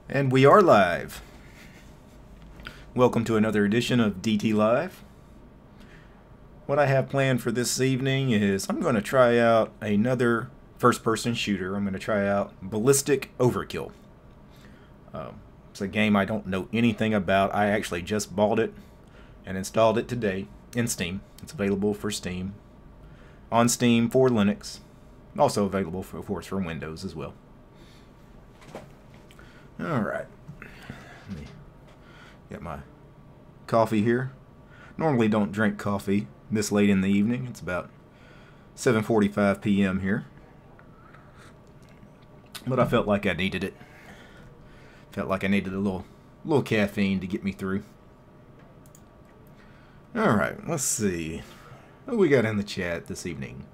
And we are live. Welcome to another edition of DT Live. What I have planned for this evening is I'm going to try out another first-person shooter. I'm going to try out Ballistic Overkill. It's a game I don't know anything about. I actually just bought it and installed it today in Steam. It's available for Steam, on Steam for Linux, also available, for, of course, for Windows as well. Alright, let me get my coffee here. Normally don't drink coffee this late in the evening. It's about 7:45 p.m. here. But I felt like I needed it. Felt like I needed a little caffeine to get me through. Alright, let's see. What we got in the chat this evening?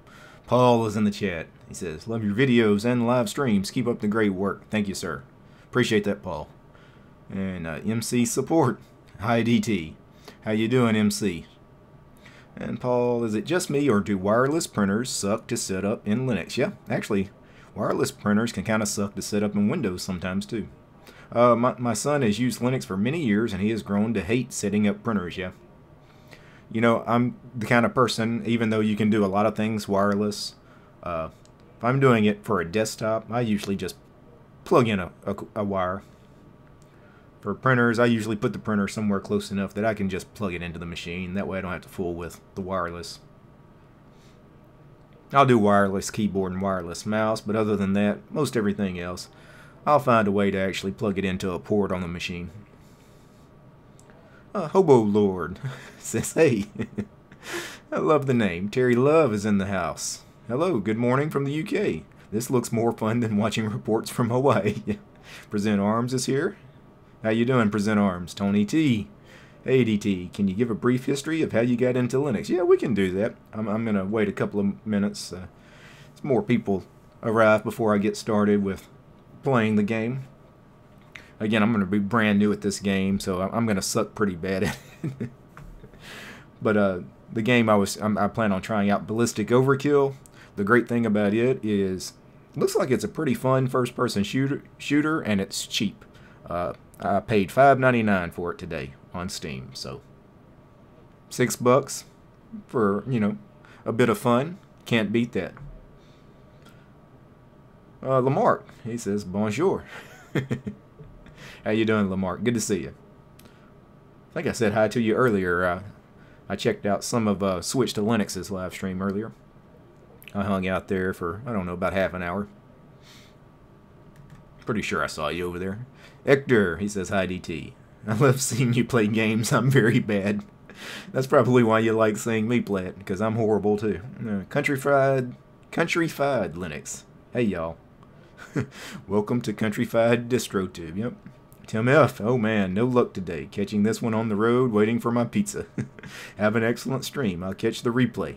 Paul is in the chat. He says, "Love your videos and live streams. Keep up the great work." Thank you, sir. Appreciate that, Paul. And MC Support. Hi, DT. How you doing, MC? And Paul, is it just me, or do wireless printers suck to set up in Linux? Yeah, actually, wireless printers can kind of suck to set up in Windows sometimes, too. My son has used Linux for many years, and he has grown to hate setting up printers, yeah. You know, I'm the kind of person, even though you can do a lot of things wireless, if I'm doing it for a desktop, I usually just plug in a wire. For printers, I usually put the printer somewhere close enough that I can just plug it into the machine. That way I don't have to fool with the wireless. I'll do wireless keyboard and wireless mouse, but other than that, most everything else, I'll find a way to actually plug it into a port on the machine. Hobo Lord says, "Hey, I love the name. Terry Love is in the house. Hello, good morning from the UK. This looks more fun than watching reports from Hawaii." Present Arms is here. How you doing, Present Arms? Tony T. Hey, DT, can you give a brief history of how you got into Linux? Yeah, we can do that. I'm going to wait a couple of minutes. As more people arrive before I get started with playing the game. Again, I'm going to be brand new at this game, so I'm going to suck pretty bad at it. But the game I plan on trying out, Ballistic Overkill. The great thing about it is, looks like it's a pretty fun first-person shooter, and it's cheap. I paid $5.99 for it today on Steam, so $6 for, you know, a bit of fun. Can't beat that. Lamarck, he says, "Bonjour." How you doing, Lamarck? Good to see you. I think I said hi to you earlier. I checked out some of Switch to Linux's live stream earlier. I hung out there for, I don't know, about half an hour. Pretty sure I saw you over there. Hector, he says, "Hi, DT. I love seeing you play games. I'm very bad." That's probably why you like seeing me play it, because I'm horrible too. Countryfied Linux. Hey, y'all. Welcome to Countryfied DistroTube. Yep. Tim F. Oh man, no luck today. Catching this one on the road, waiting for my pizza. Have an excellent stream. I'll catch the replay.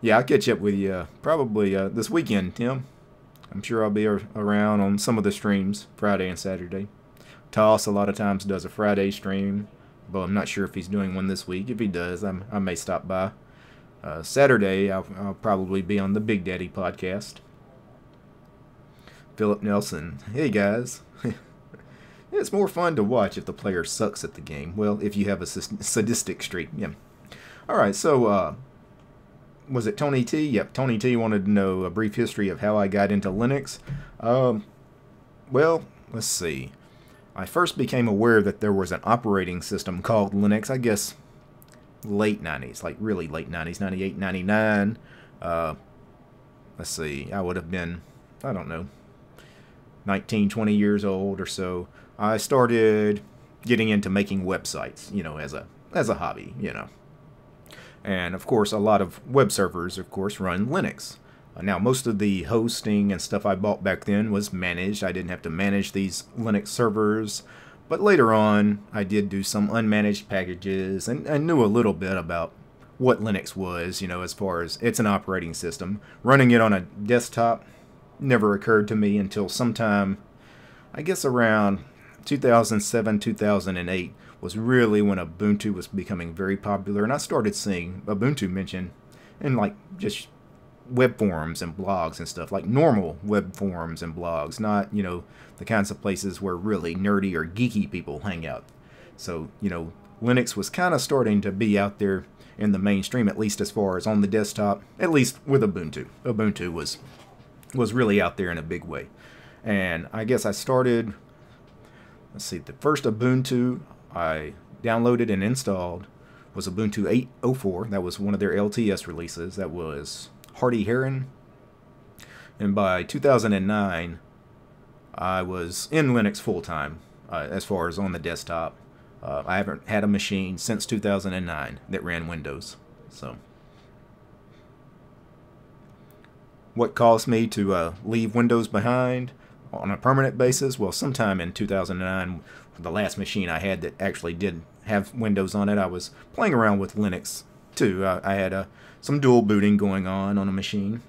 Yeah, I'll catch up with you probably this weekend, Tim. I'm sure I'll be around on some of the streams, Friday and Saturday. Toss a lot of times does a Friday stream, but I'm not sure if he's doing one this week. If he does, I may stop by. Saturday, I'll probably be on the Big Daddy podcast. Philip Nelson, hey guys. It's more fun to watch if the player sucks at the game. Well, if you have a sadistic streak, yeah. Alright, so, was it Tony T? Yep, Tony T wanted to know a brief history of how I got into Linux. Well, let's see. I first became aware that there was an operating system called Linux, I guess, late 90s, like really late 90s, 98, 99. Let's see, I would have been, I don't know, 19, 20 years old or so. I started getting into making websites, you know, as a hobby, you know. And, of course, a lot of web servers, of course, run Linux. Now, most of the hosting and stuff I bought back then was managed. I didn't have to manage these Linux servers. But later on, I did do some unmanaged packages, and I knew a little bit about what Linux was, you know, as far as it's an operating system. Running it on a desktop never occurred to me until sometime, I guess around 2007, 2008. Was really when Ubuntu was becoming very popular, and I started seeing Ubuntu mentioned in like just web forums and blogs and stuff, like normal web forums and blogs, not, you know, the kinds of places where really nerdy or geeky people hang out. So, you know, Linux was kind of starting to be out there in the mainstream, at least as far as on the desktop, at least with Ubuntu. Ubuntu was really out there in a big way. And I guess I started, let's see, the first Ubuntu I downloaded and installed was Ubuntu 8.04. That was one of their LTS releases. That was Hardy Heron. And by 2009, I was in Linux full-time as far as on the desktop. I haven't had a machine since 2009 that ran Windows. So, what caused me to leave Windows behind on a permanent basis? Well, sometime in 2009, the last machine I had that actually did have Windows on it, I was playing around with Linux too. I had some dual booting going on a machine,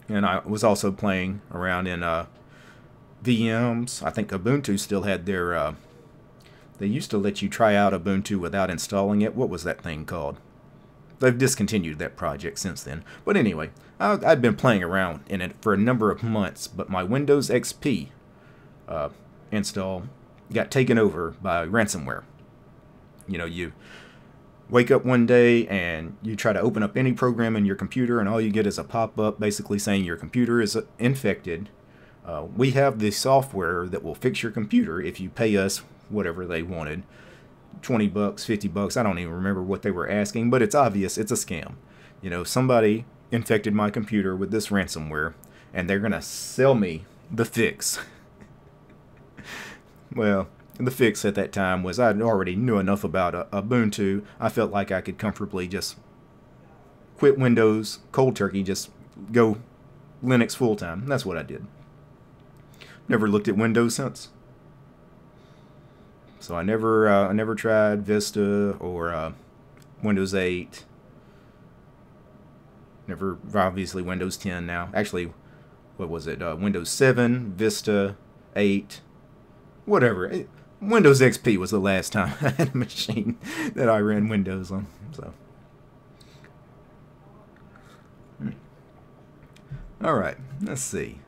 and I was also playing around in VMs. I think Ubuntu still had their they used to let you try out Ubuntu without installing it. What was that thing called? They've discontinued that project since then. But anyway, I'd been playing around in it for a number of months, but my Windows XP install got taken over by ransomware. You know, you wake up one day and you try to open up any program in your computer, and all you get is a pop-up basically saying your computer is infected. We have the software that will fix your computer if you pay us whatever they wanted, 20 bucks, 50 bucks, I don't even remember what they were asking, but it's obvious it's a scam. You know, somebody infected my computer with this ransomware, and they're gonna sell me the fix. Well, the fix at that time was I already knew enough about Ubuntu. I felt like I could comfortably just quit Windows cold turkey, just go Linux full time. That's what I did. Never looked at Windows since. So I never tried Vista or Windows 8. Never, obviously Windows 10 now. Actually, what was it? Windows 7, Vista, 8, whatever. Windows XP was the last time I had a machine that I ran Windows on. So, all right, let's see.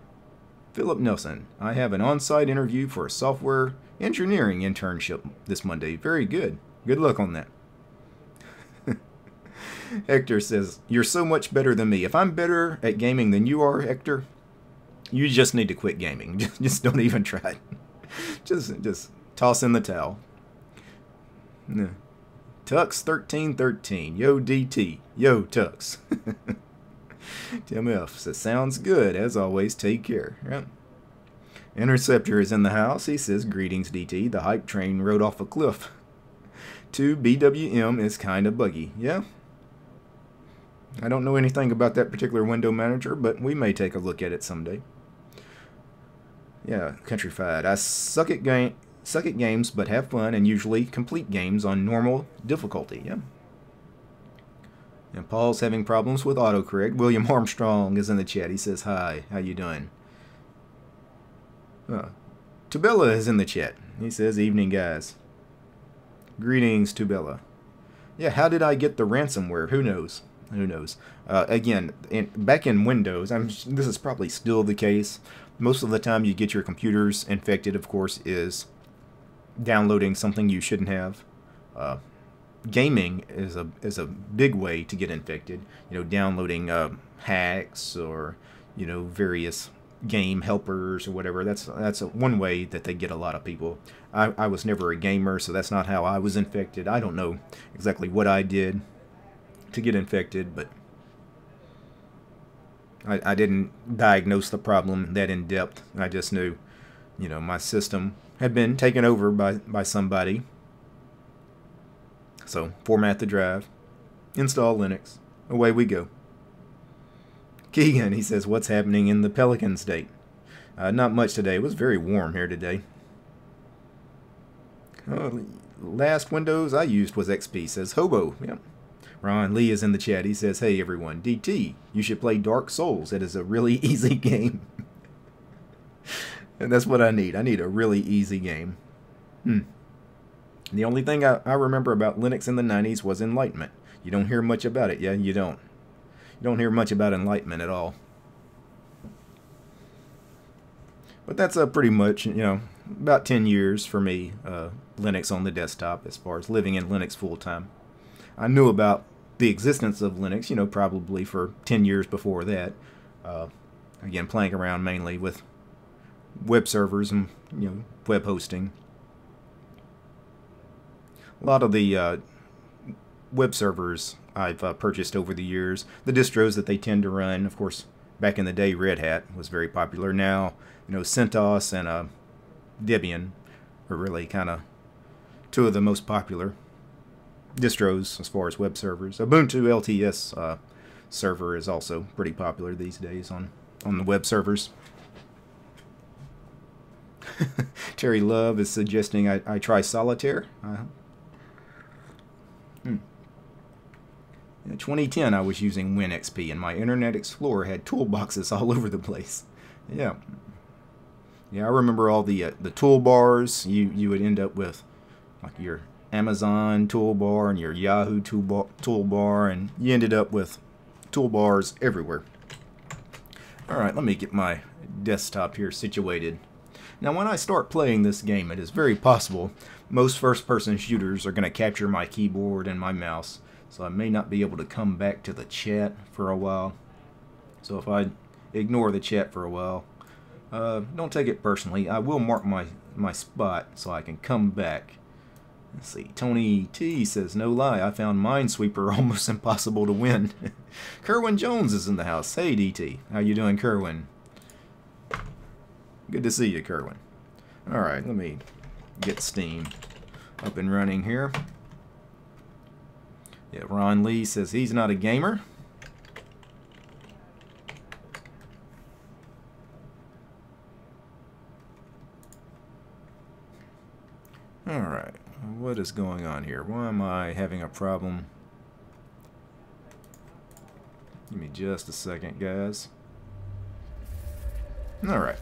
Philip Nelson, I have an on-site interview for a software engineering internship this Monday. Very good. Good luck on that. Hector says, you're so much better than me. If I'm better at gaming than you are, Hector, you just need to quit gaming. Just don't even try it. Just toss in the towel. Tux1313. Yo, DT. Yo, Tux. Tim F. says, sounds good. As always, take care. Yep. Interceptor is in the house. He says, greetings, DT. The hype train rode off a cliff. 2 BWM is kind of buggy. Yeah. I don't know anything about that particular window manager, but we may take a look at it someday. Yeah, Countrified. I suck at games, but have fun and usually complete games on normal difficulty. Yeah. And Paul's having problems with autocorrect. William Armstrong is in the chat. He says, hi, how you doing? Tubella is in the chat. He says, evening, guys. Greetings, Tubella. Yeah, how did I get the ransomware? Who knows? Who knows? Again, back in Windows, this is probably still the case. Most of the time you get your computers infected, of course, is downloading something you shouldn't have. Gaming is a big way to get infected. You know, downloading hacks or, you know, various game helpers or whatever. That's one way that they get a lot of people. I was never a gamer, so that's not how I was infected. I don't know exactly what I did to get infected, but I didn't diagnose the problem that in depth. I just knew, you know, my system had been taken over by somebody. So, format the drive, install Linux, away we go. Keegan, he says, what's happening in the Pelican state? Not much today. It was very warm here today. Last Windows I used was XP, says Hobo. Yep. Ron Lee is in the chat. He says, hey everyone, DT, you should play Dark Souls. It is a really easy game. And that's what I need. I need a really easy game. The only thing I remember about Linux in the 90s was Enlightenment. You don't hear much about it. Yeah, you don't. You don't hear much about Enlightenment at all. But that's pretty much, you know, about 10 years for me, Linux on the desktop, as far as living in Linux full-time. I knew about the existence of Linux, you know, probably for 10 years before that. Again, playing around mainly with web servers and, you know, web hosting. A lot of the web servers I've purchased over the years, the distros that they tend to run, of course, back in the day, Red Hat was very popular. Now, you know, CentOS and Debian are really kind of two of the most popular distros as far as web servers. Ubuntu LTS server is also pretty popular these days on the web servers. Terry Love is suggesting I try Solitaire. In 2010, I was using WinXP, and my Internet Explorer had toolboxes all over the place. Yeah, I remember all the toolbars. You would end up with like your Amazon toolbar and your Yahoo toolbar, and you ended up with toolbars everywhere. All right, let me get my desktop here situated. Now, when I start playing this game, it is very possible most first-person shooters are going to capture my keyboard and my mouse, so I may not be able to come back to the chat for a while. So if I ignore the chat for a while, don't take it personally. I will mark my spot so I can come back. Let's see. Tony T says, no lie, I found Minesweeper almost impossible to win. Kerwin Jones is in the house. Hey, DT. How you doing, Kerwin? Good to see you, Kerwin. Alright, let me get Steam up and running here. Yeah, Ron Lee says he's not a gamer. Alright, what is going on here? Why am I having a problem? Give me just a second, guys. Alright.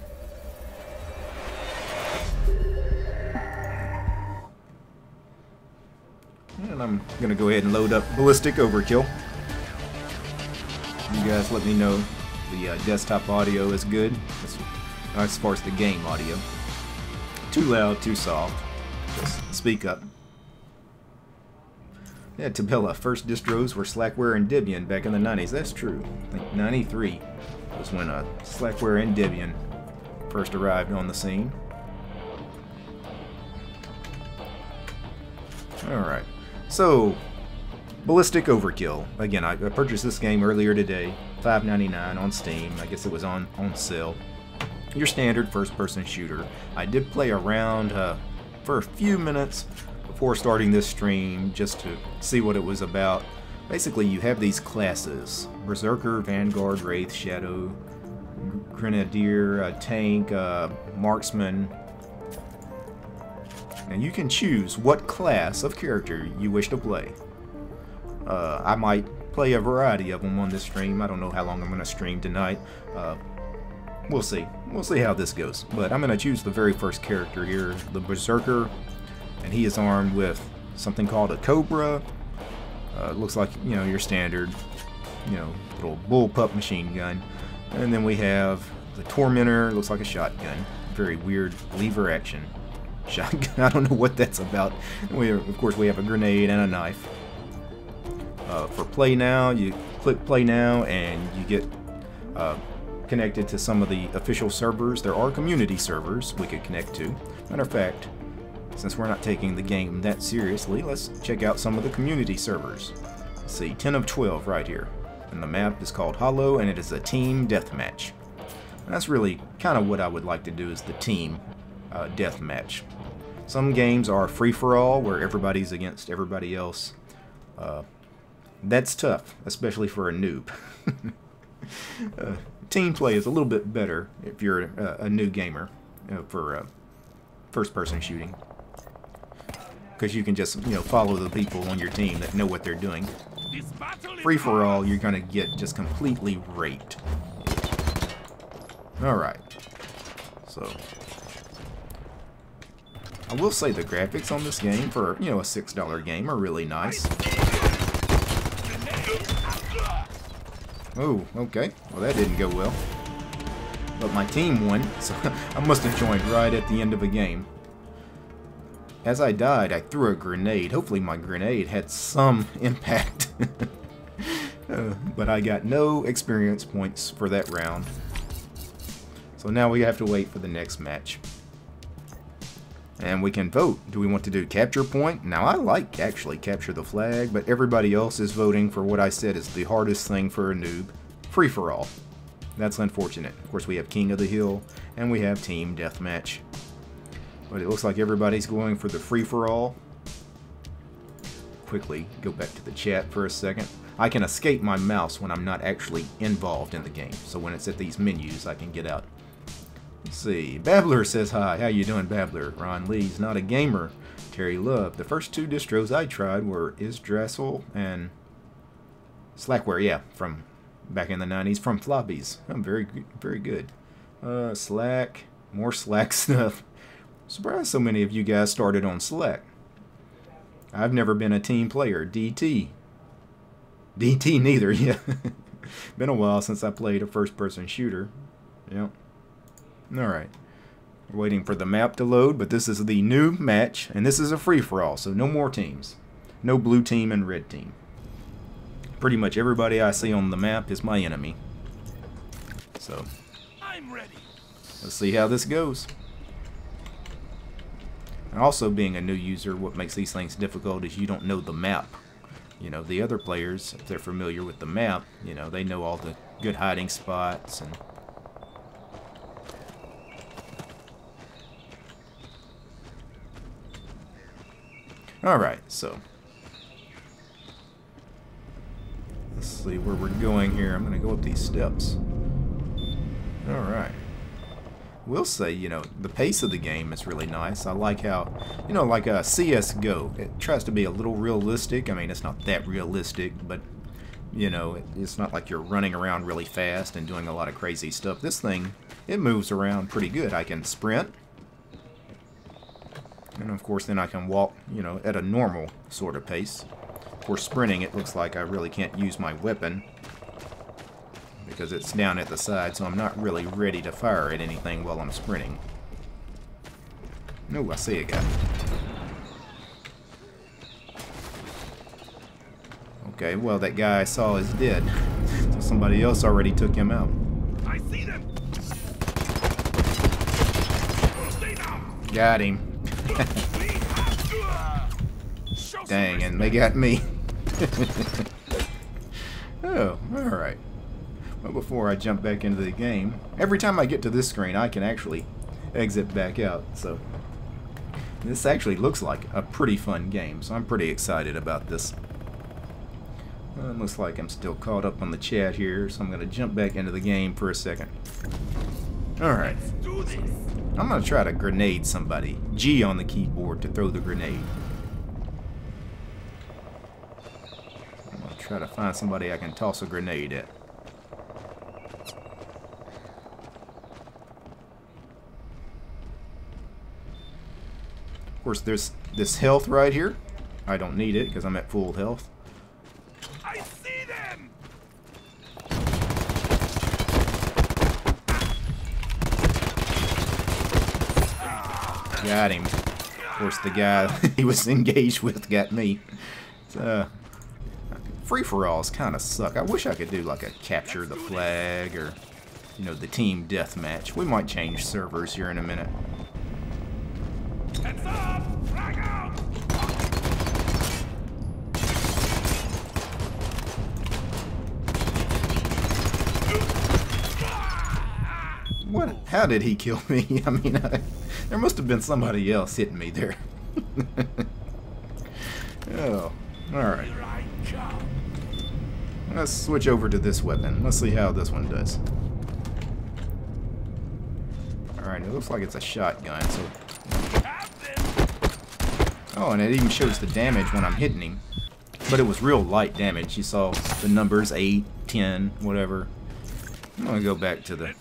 And I'm going to go ahead and load up Ballistic Overkill. You guys let me know the desktop audio is good as far as the game audio. Too loud, too soft. Just speak up. Yeah, Tabella, first distros were Slackware and Debian back in the 90s. That's true. I think 93 was when Slackware and Debian first arrived on the scene. Alright. So, Ballistic Overkill. Again, I purchased this game earlier today, $5.99 on Steam. I guess it was on sale. Your standard first-person shooter. I did play around for a few minutes before starting this stream just to see what it was about. Basically, you have these classes: Berserker, Vanguard, Wraith, Shadow, Grenadier, Tank, Marksman. And you can choose what class of character you wish to play. I might play a variety of them on this stream. I don't know how long I'm going to stream tonight. We'll see. We'll see how this goes. But I'm going to choose the very first character here, the Berserker. And he is armed with something called a Cobra. It looks like, you know, your standard, you know, little bullpup machine gun. And then we have the Tormentor. Looks like a shotgun. Very weird lever action shotgun. I don't know what that's about. Of course, we have a grenade and a knife. For play now, you click play now and you get connected to some of the official servers. There are community servers we could connect to. Matter of fact, since we're not taking the game that seriously, let's check out some of the community servers. Let's see, 10 of 12 right here. And the map is called Hollow, and it is a team deathmatch. That's really kind of what I would like to do, is the team deathmatch. Some games are free-for-all, where everybody's against everybody else. That's tough, especially for a noob. Team play is a little bit better if you're a new gamer for first-person shooting, because you can just, you know, follow the people on your team that know what they're doing. Free-for-all, you're gonna get just completely raped. All right, so I will say the graphics on this game for, you know, a $6 game are really nice. Oh, okay. Well, that didn't go well. But my team won, so I must have joined right at the end of a game. As I died, I threw a grenade. Hopefully my grenade had some impact. But I got no experience points for that round. So now we have to wait for the next match. And we can vote. Do we want to do capture point? Now I like actually capture the flag, but everybody else is voting for what I said is the hardest thing for a noob. Free for all. That's unfortunate. Of course we have King of the Hill and we have Team Deathmatch. But it looks like everybody's going for the free for all. Quickly go back to the chat for a second. I can escape my mouse when I'm not actually involved in the game. So when it's at these menus I can get out. Let's see. Babbler says hi. How you doing, Babbler? Ron Lee's not a gamer. Terry Love. The first two distros I tried were Yggdrasil and Slackware. Yeah, from back in the 90s, from floppies. I'm very good. Slack. More Slack stuff. Surprised so many of you guys started on Slack. I've never been a team player. DT neither. Yeah. Been a while since I played a first-person shooter. Yep. Alright, we're waiting for the map to load, but this is the new match, and this is a free-for-all, so no more teams. No blue team and red team. Pretty much everybody I see on the map is my enemy. So, I'm ready. Let's see how this goes. And also, being a new user, what makes these things difficult is you don't know the map. You know, the other players, if they're familiar with the map, you know, they know all the good hiding spots and... Alright, so let's see where we're going here. I'm going to go up these steps. Alright. We'll say, you know, the pace of the game is really nice. I like how, you know, like CSGO, it tries to be a little realistic. I mean, it's not that realistic, but, you know, it's not like you're running around really fast and doing a lot of crazy stuff. This thing, it moves around pretty good. I can sprint. And of course then I can walk, you know, at a normal sort of pace. For sprinting it looks like I really can't use my weapon because it's down at the side, so I'm not really ready to fire at anything while I'm sprinting. No, I see a guy. Okay, well that guy I saw is dead. So somebody else already took him out. I see them. Got him. Dang, and they got me. Oh, alright. Well, before I jump back into the game, every time I get to this screen, I can actually exit back out. So, this actually looks like a pretty fun game, so I'm pretty excited about this. It looks like I'm still caught up on the chat here, so I'm going to jump back into the game for a second. Alright. I'm going to try to grenade somebody. G on the keyboard to throw the grenade. I'm going to try to find somebody I can toss a grenade at. Of course, there's this health right here. I don't need it because I'm at full health. I see them. Got him. Of course, the guy he was engaged with got me. Free-for-alls kind of suck. I wish I could do like a capture the flag or, you know, the team deathmatch. We might change servers here in a minute. Heads up! Flag out! What? How did he kill me? I mean, there must have been somebody else hitting me there. Oh, alright. Let's switch over to this weapon. Let's see how this one does. Alright, it looks like it's a shotgun, so... Oh, and it even shows the damage when I'm hitting him. But it was real light damage. You saw the numbers, 8, 10, whatever. I'm gonna go back to the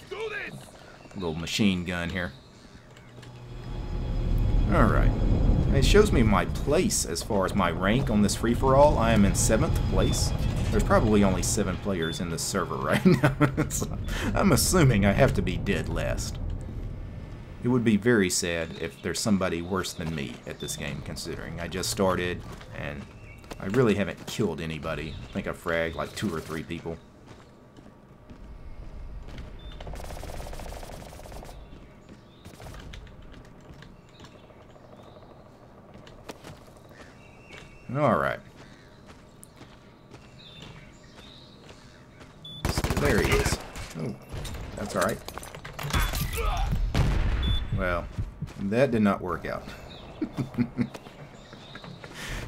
little machine gun here. Alright. It shows me my place as far as my rank on this free-for-all. I am in 7th place. There's probably only 7 players in this server right now. So I'm assuming I have to be dead last. It would be very sad if there's somebody worse than me at this game, considering I just started and I really haven't killed anybody. I think I fragged like 2 or 3 people. Alright. So there he is. Oh, that's alright. Well, that did not work out.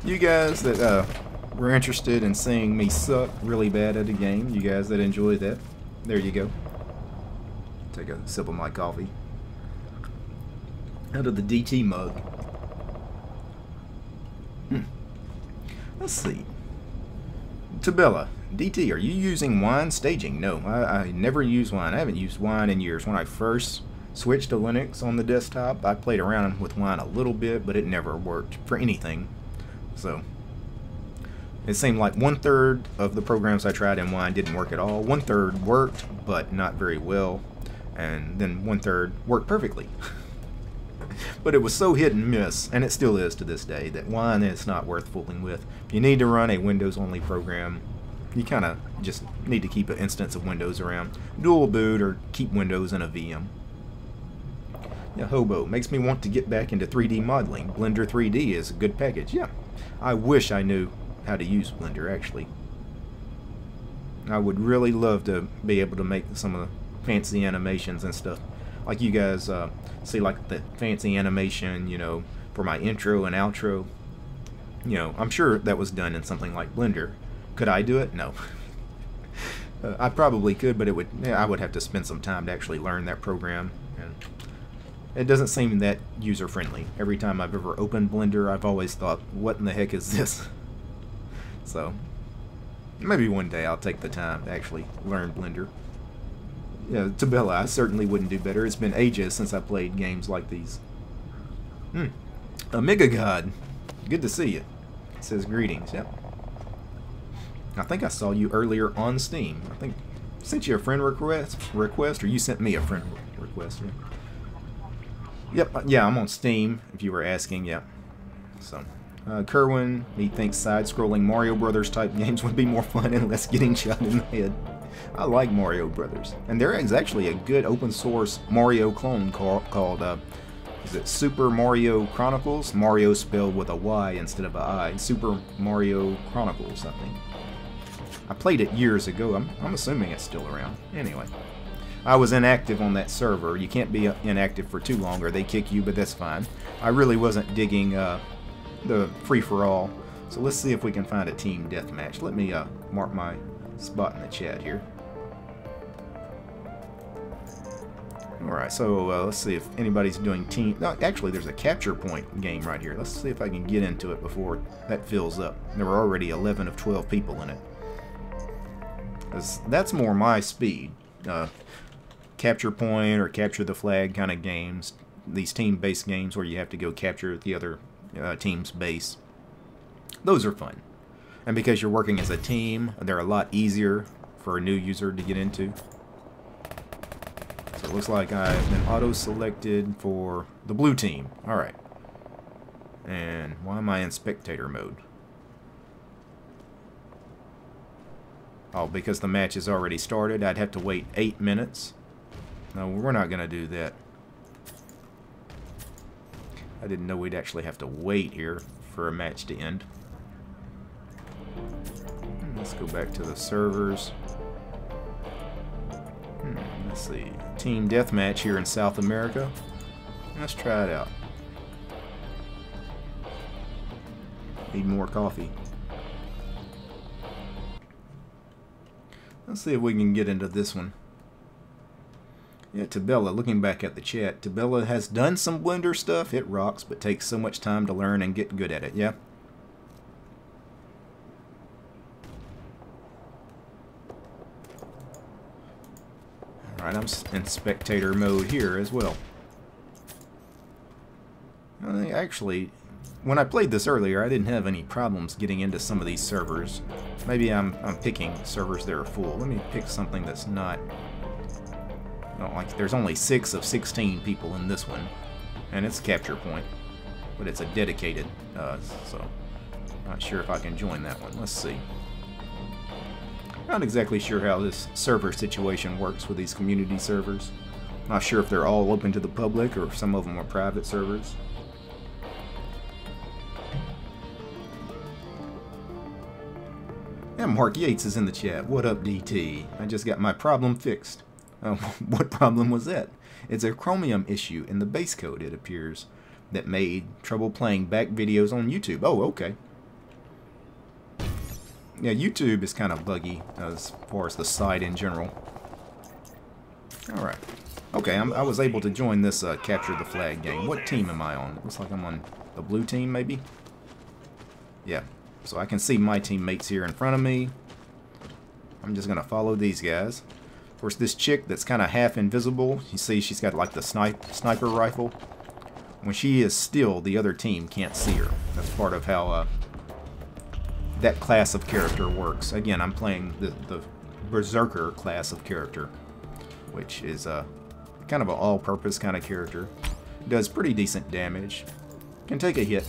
You guys that were interested in seeing me suck really bad at a game, you guys that enjoy that, there you go. Take a sip of my coffee. Out of the DT mug. Let's see. Tabella, DT, are you using wine staging? No, I never use wine. I haven't used wine in years. When I first switched to Linux on the desktop, I played around with wine a little bit, but it never worked for anything. So, it seemed like 1/3 of the programs I tried in wine didn't work at all. 1/3 worked, but not very well. And then 1/3 worked perfectly. But it was so hit and miss, and it still is to this day, that wine is not worth fooling with. If you need to run a Windows-only program, you kind of just need to keep an instance of Windows around. Dual boot or keep Windows in a VM. Yeah, Hobo, makes me want to get back into 3D modeling. Blender 3D is a good package. Yeah, I wish I knew how to use Blender, actually. I would really love to be able to make some of the fancy animations and stuff. Like you guys see, like the fancy animation, you know, for my intro and outro. You know, I'm sure that was done in something like Blender. Could I do it? No. I probably could, but I would have to spend some time to actually learn that program. And it doesn't seem that user-friendly. Every time I've ever opened Blender, I've always thought, what in the heck is this? So, maybe one day I'll take the time to actually learn Blender. Yeah, Tabella, I certainly wouldn't do better. It's been ages since I played games like these. Omega God, good to see you. It says greetings, yep. I think I saw you earlier on Steam. I think I sent you a friend request, or you sent me a friend request. Yeah. Yep, yeah, I'm on Steam, if you were asking, yeah. So, Kerwin, he thinks side-scrolling Mario Brothers type games would be more fun and less getting shot in the head. I like Mario Brothers, and there is actually a good open source Mario clone called is it Super Mario Chronicles? Mario spelled with a Y instead of a I. Super Mario Chronicles, I think. I played it years ago. I'm assuming it's still around. Anyway, I was inactive on that server. You can't be inactive for too long or they kick you, but that's fine. I really wasn't digging the free-for-all, so let's see if we can find a team deathmatch. Let me mark my spot in the chat here. Alright, so let's see if anybody's doing team... No, actually, there's a capture point game right here. Let's see if I can get into it before that fills up. There were already 11 of 12 people in it. That's more my speed. Capture point or capture the flag kind of games. These team-based games where you have to go capture the other team's base. Those are fun. And because you're working as a team, they're a lot easier for a new user to get into. So it looks like I've been auto-selected for the blue team. Alright. And why am I in spectator mode? Oh, because the match has already started. I'd have to wait 8 minutes. No, we're not going to do that. I didn't know we'd actually have to wait here for a match to end. Let's go back to the servers. Let's see. Team Deathmatch here in South America. Let's try it out. Need more coffee. Let's see if we can get into this one. Yeah, Tabella, looking back at the chat, Tabella has done some Blender stuff. It rocks, but takes so much time to learn and get good at it, yeah? Alright, I'm in spectator mode here as well. Actually, when I played this earlier, I didn't have any problems getting into some of these servers. Maybe I'm picking servers that are full. Let me pick something that's not... No, like, there's only 6 of 16 people in this one. And it's a capture point. But it's a dedicated, so... Not sure if I can join that one. Let's see. Not exactly sure how this server situation works with these community servers. Not sure if they're all open to the public or if some of them are private servers. And Mark Yates is in the chat. What up, DT? I just got my problem fixed. What problem was that? It's a Chromium issue in the base code, it appears, that made trouble playing back videos on YouTube. Oh, okay. Yeah, YouTube is kind of buggy as far as the site in general. Alright. Okay, I was able to join this Capture the Flag game. What team am I on? It looks like I'm on the blue team, maybe? Yeah. So I can see my teammates here in front of me. I'm just going to follow these guys. Of course, this chick that's kind of half invisible, you see she's got like the sniper rifle. When she is still, the other team can't see her. That's part of how that class of character works. Again, I'm playing the Berserker class of character, which is kind of an all-purpose kind of character. Does pretty decent damage. Can take a hit.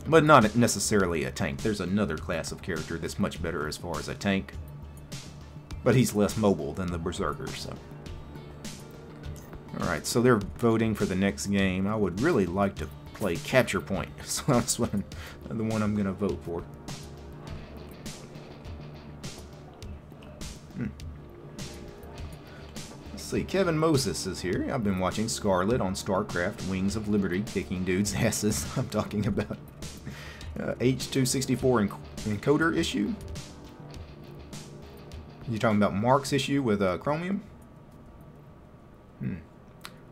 But not necessarily a tank. There's another class of character that's much better as far as a tank. But he's less mobile than the Berserker, so... Alright, so they're voting for the next game. I would really like to play Capture Point, so that's the one I'm going to vote for. Let's see, Kevin Moses is here. I've been watching Scarlet on StarCraft, Wings of Liberty, kicking dudes' asses. I'm talking about H.264 encoder issue. You talking about Mark's issue with Chromium? I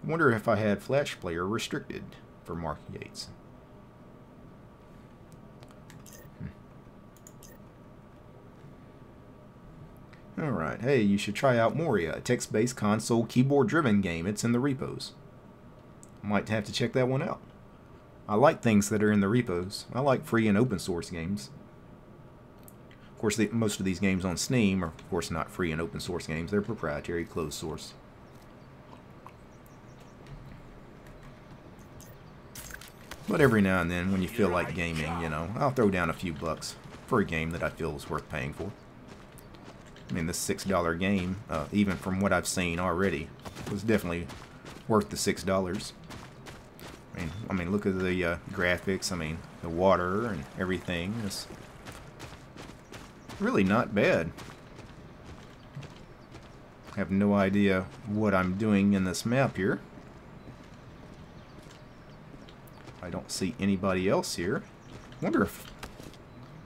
wonder if I had Flash Player restricted for Mark Yates. Alright, hey, you should try out Moria, a text-based console keyboard-driven game. It's in the repos. Might have to check that one out. I like things that are in the repos. I like free and open source games. Of course, most of these games on Steam are, of course, not free and open source games. They're proprietary, closed source. But every now and then, when you feel like gaming, you know, I'll throw down a few bucks for a game that I feel is worth paying for. I mean, this $6 game, even from what I've seen already, was definitely worth the $6. I mean, look at the graphics. I mean, the water and everything is really not bad. I have no idea what I'm doing in this map here. I don't see anybody else here. I wonder if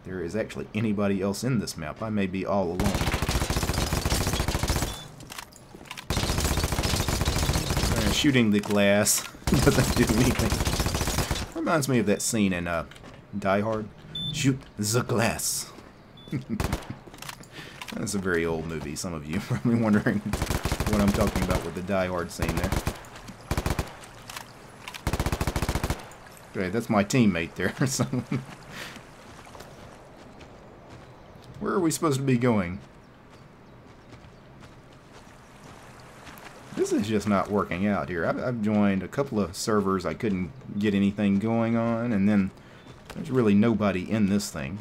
there is actually anybody else in this map. I may be all alone. Shooting the glass doesn't do anything. Reminds me of that scene in Die Hard. Shoot the glass. That's a very old movie. Some of you are probably wondering what I'm talking about with the Die Hard scene there. Okay, that's my teammate there. So where are we supposed to be going? This is just not working out here. I've joined a couple of servers I couldn't get anything going on, and then there's really nobody in this thing.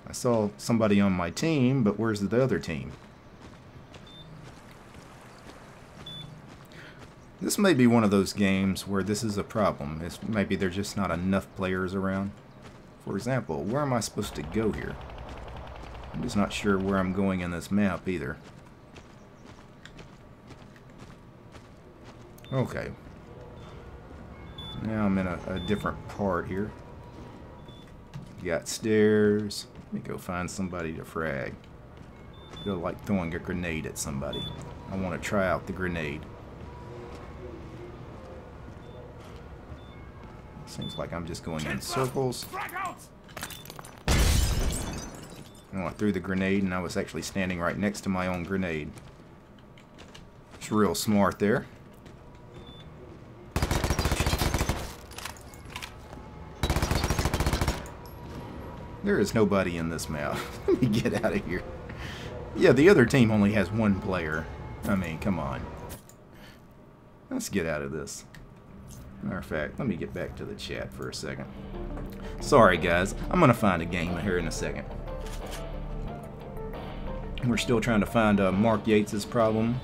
I saw somebody on my team, but where's the other team? This may be one of those games where this is a problem. Maybe there's just not enough players around. For example, where am I supposed to go here? I'm just not sure where I'm going in this map either. Okay. Now I'm in a different part here. Got stairs. Let me go find somebody to frag. I feel like throwing a grenade at somebody. I want to try out the grenade. Seems like I'm just going in circles. I threw the grenade and I was actually standing right next to my own grenade. It's real smart there. There is nobody in this map. Let me get out of here. Yeah, the other team only has one player. I mean, come on. Let's get out of this. Matter of fact, let me get back to the chat for a second. Sorry, guys. I'm going to find a game here in a second. We're still trying to find Mark Yates's problem.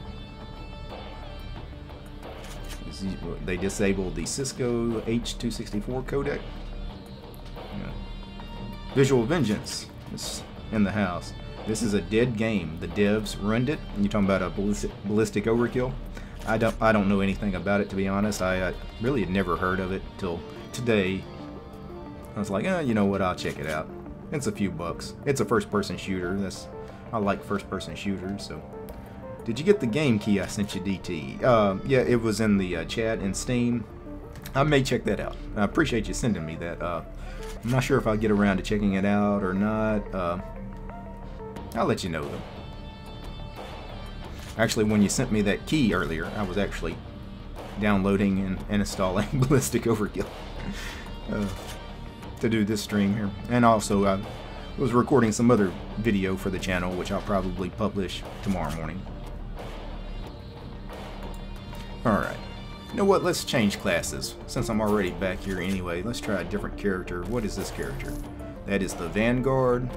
They disabled the Cisco H.264 codec. Yeah. Visual Vengeance is in the house. This is a dead game. The devs ruined it. You're talking about a Ballistic Overkill? I don't know anything about it, to be honest. I really had never heard of it till today. I was like, you know what? I'll check it out. It's a few bucks. It's a first-person shooter. I like first-person shooters. So, did you get the game key I sent you, DT? Yeah, it was in the chat in Steam. I may check that out. I appreciate you sending me that. I'm not sure if I'll get around to checking it out or not. I'll let you know though. Actually, when you sent me that key earlier, I was actually downloading and installing Ballistic Overkill to do this stream here. And also, I was recording some other video for the channel, which I'll probably publish tomorrow morning. Alright. You know what? Let's change classes. Since I'm already back here anyway, let's try a different character. What is this character? That is the Vanguard.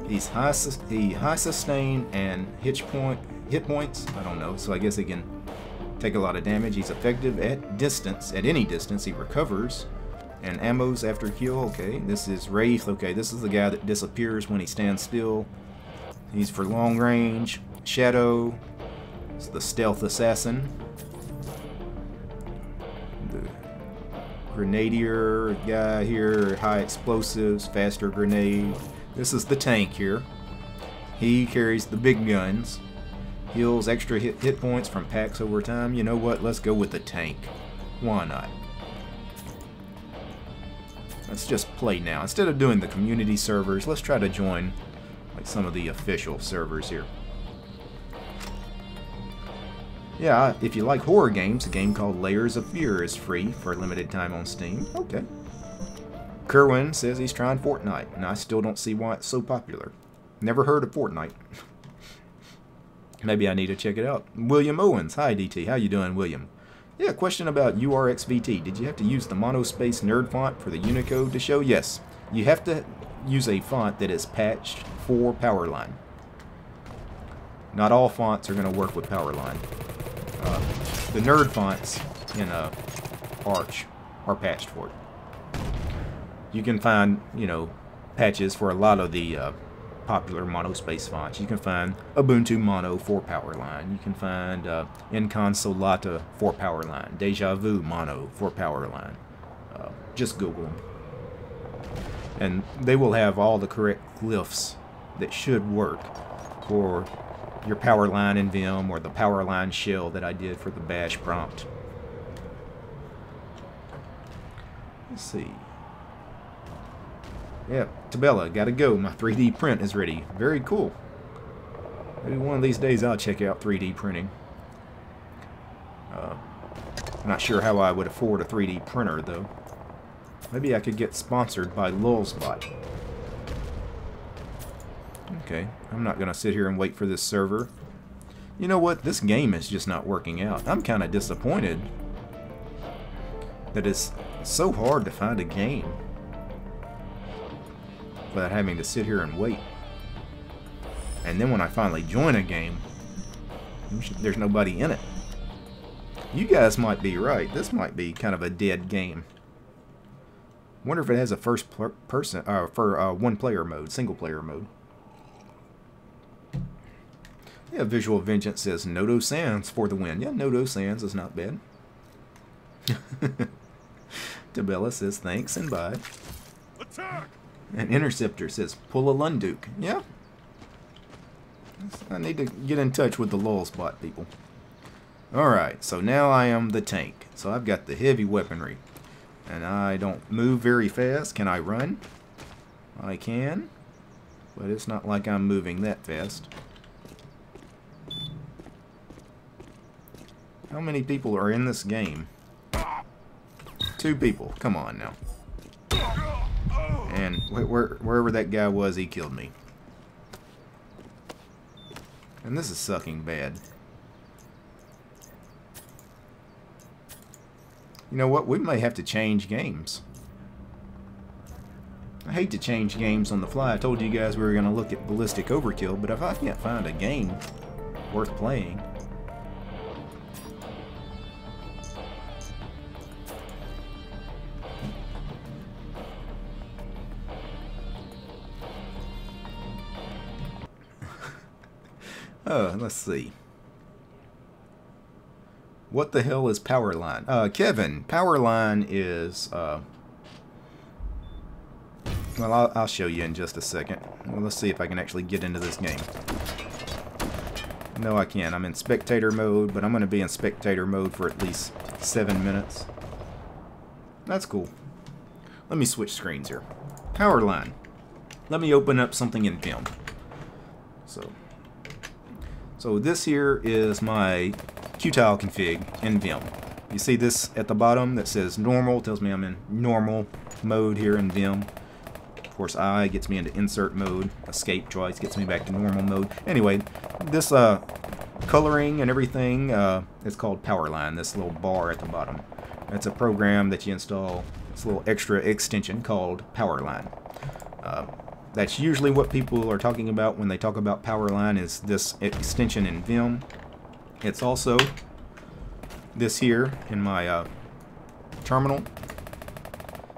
He's high sustain and hit points. I don't know, so I guess he can take a lot of damage. He's effective at distance. At any distance, he recovers. And ammos after kill. Okay, this is Wraith. Okay, this is the guy that disappears when he stands still. He's for long range. Shadow. It's the stealth assassin. The grenadier guy here. High explosives, faster grenade. This is the tank here. He carries the big guns. Heals extra hit points from packs over time. You know what? Let's go with the tank. Why not? Let's just play now. Instead of doing the community servers, let's try to join like some of the official servers here. Yeah, if you like horror games, a game called Layers of Fear is free for a limited time on Steam. Okay. Kerwin says he's trying Fortnite, and I still don't see why it's so popular. Never heard of Fortnite. Maybe I need to check it out. William Owens. Hi, DT. How you doing, William? Yeah, question about URXVT. Did you have to use the monospace nerd font for the Unicode to show? Yes. You have to use a font that is patched for Powerline. Not all fonts are going to work with Powerline. The nerd fonts in Arch are patched for it. You can find, you know, patches for a lot of the popular monospace fonts. You can find Ubuntu Mono for Powerline. You can find Inconsolata for Powerline. Deja Vu Mono for Powerline. Just Google them. And they will have all the correct glyphs that should work for your Powerline in Vim or the Powerline shell that I did for the bash prompt. Let's see. Yeah, Tabella, gotta go. My 3D print is ready. Very cool. Maybe one of these days I'll check out 3D printing. I'm not sure how I would afford a 3D printer, though. Maybe I could get sponsored by Lulzbot. Okay, I'm not gonna sit here and wait for this server. You know what? This game is just not working out. I'm kind of disappointed that it's so hard to find a game without having to sit here and wait. And then when I finally join a game, there's nobody in it. You guys might be right. This might be kind of a dead game. Wonder if it has a first person for one player mode, single player mode. Yeah, Visual Vengeance says Nodo Sands for the win. Yeah, Nodo Sands is not bad. Tabella says thanks and bye. Attack! And Interceptor says pull a Lunduk. Yeah. I need to get in touch with the Lulzbot people. Alright, so now I am the tank. So I've got the heavy weaponry. And I don't move very fast. Can I run? I can. But it's not like I'm moving that fast. How many people are in this game? 2 people. Come on now. And wherever that guy was, he killed me. And this is sucking bad. You know what? We may have to change games. I hate to change games on the fly. I told you guys we were going to look at Ballistic Overkill, but if I can't find a game worth playing... let's see. What the hell is Powerline? Kevin, Powerline is... well, I'll show you in just a second. Well, let's see if I can actually get into this game. No, I can't. I'm in spectator mode, but I'm going to be in spectator mode for at least 7 minutes. That's cool. Let me switch screens here. Powerline. Let me open up something in Vim. So this here is my Qtile config in Vim. You see this at the bottom that says normal, tells me I'm in normal mode here in Vim. Of course, I gets me into insert mode. Escape twice gets me back to normal mode. Anyway, this coloring and everything is called Powerline, this little bar at the bottom. That's a program that you install. It's a little extra extension called Powerline. That's usually what people are talking about when they talk about Powerline, is this extension in Vim. It's also this here in my terminal.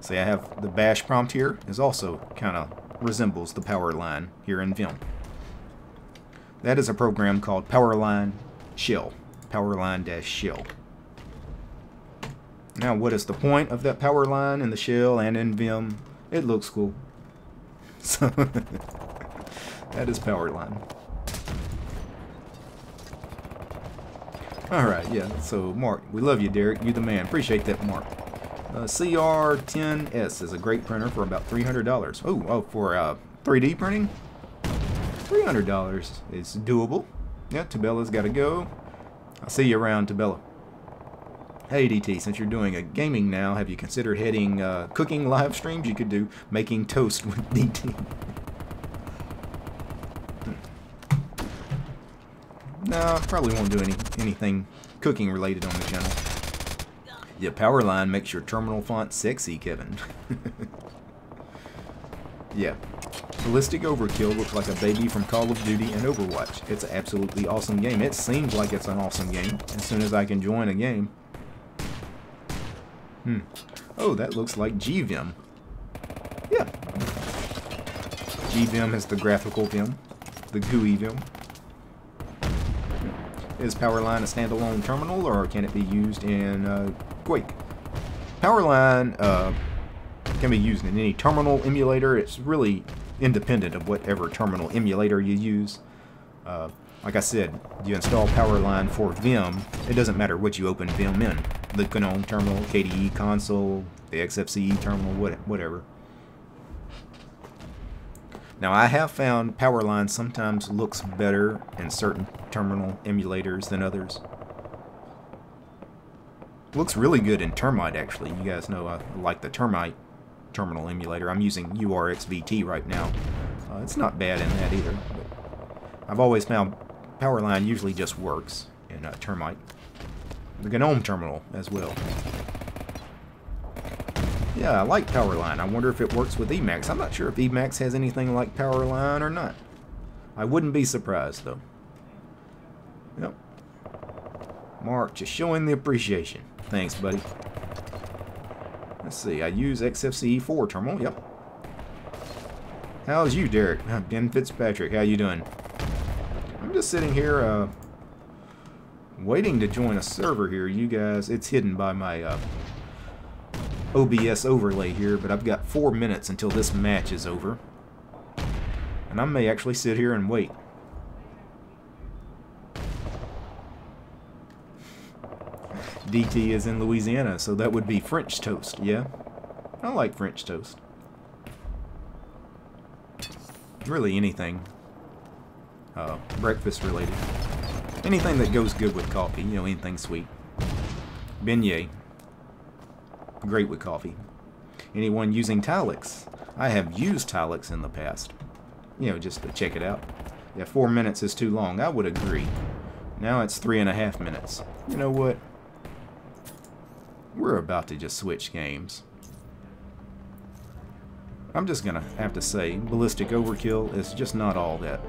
See, I have the bash prompt here, is also kind of resembles the Powerline here in Vim. That is a program called Powerline Shell. Powerline-shell. Now, what is the point of that Powerline in the shell and in Vim? It looks cool. So, that is Powerline. Alright, yeah, so Mark, we love you, Derek. You're the man. Appreciate that, Mark. CR10S is a great printer for about $300. Oh, for 3D printing? $300 is doable. Yeah, Tabella's got to go. I'll see you around, Tabella. Hey, DT, since you're doing a gaming now, have you considered heading cooking live streams? You could do making toast with DT. No, probably won't do anything cooking related on the channel. Yeah, Powerline makes your terminal font sexy, Kevin. Yeah. Ballistic Overkill looks like a baby from Call of Duty and Overwatch. It's an absolutely awesome game. It seems like it's an awesome game as soon as I can join a game. Oh, that looks like GVim. Yeah. GVim is the graphical Vim, the GUI Vim. Is Powerline a standalone terminal, or can it be used in Quake? Powerline can be used in any terminal emulator. It's really independent of whatever terminal emulator you use. Like I said, you install Powerline for Vim. It doesn't matter what you open Vim in. The GNOME terminal, KDE console, the XFCE terminal, whatever. Now, I have found Powerline sometimes looks better in certain terminal emulators than others. Looks really good in Termite, actually. You guys know I like the Termite terminal emulator. I'm using URXVT right now. It's not bad in that either. But I've always found Powerline usually just works in Termite. The GNOME terminal as well. Yeah, I like Powerline. I wonder if it works with Emacs. I'm not sure if Emacs has anything like Powerline or not. I wouldn't be surprised, though. Yep. Mark, just showing the appreciation. Thanks, buddy. Let's see. I use XFCE4 terminal. Yep. How's you, Derek? Ben Fitzpatrick. How you doing? I'm just sitting here, waiting to join a server here. You guys, it's hidden by my, OBS overlay here, but I've got 4 minutes until this match is over. And I may actually sit here and wait. DT is in Louisiana, so that would be French toast, yeah? I like French toast. Really anything breakfast related. Anything that goes good with coffee, you know, anything sweet. Beignet. Great with coffee. Anyone using Tilix? I have used Hilux in the past. You know, just to check it out. Yeah, 4 minutes is too long. I would agree. Now it's 3.5 minutes. You know what? We're about to just switch games. I'm just gonna have to say, Ballistic Overkill is just not all that.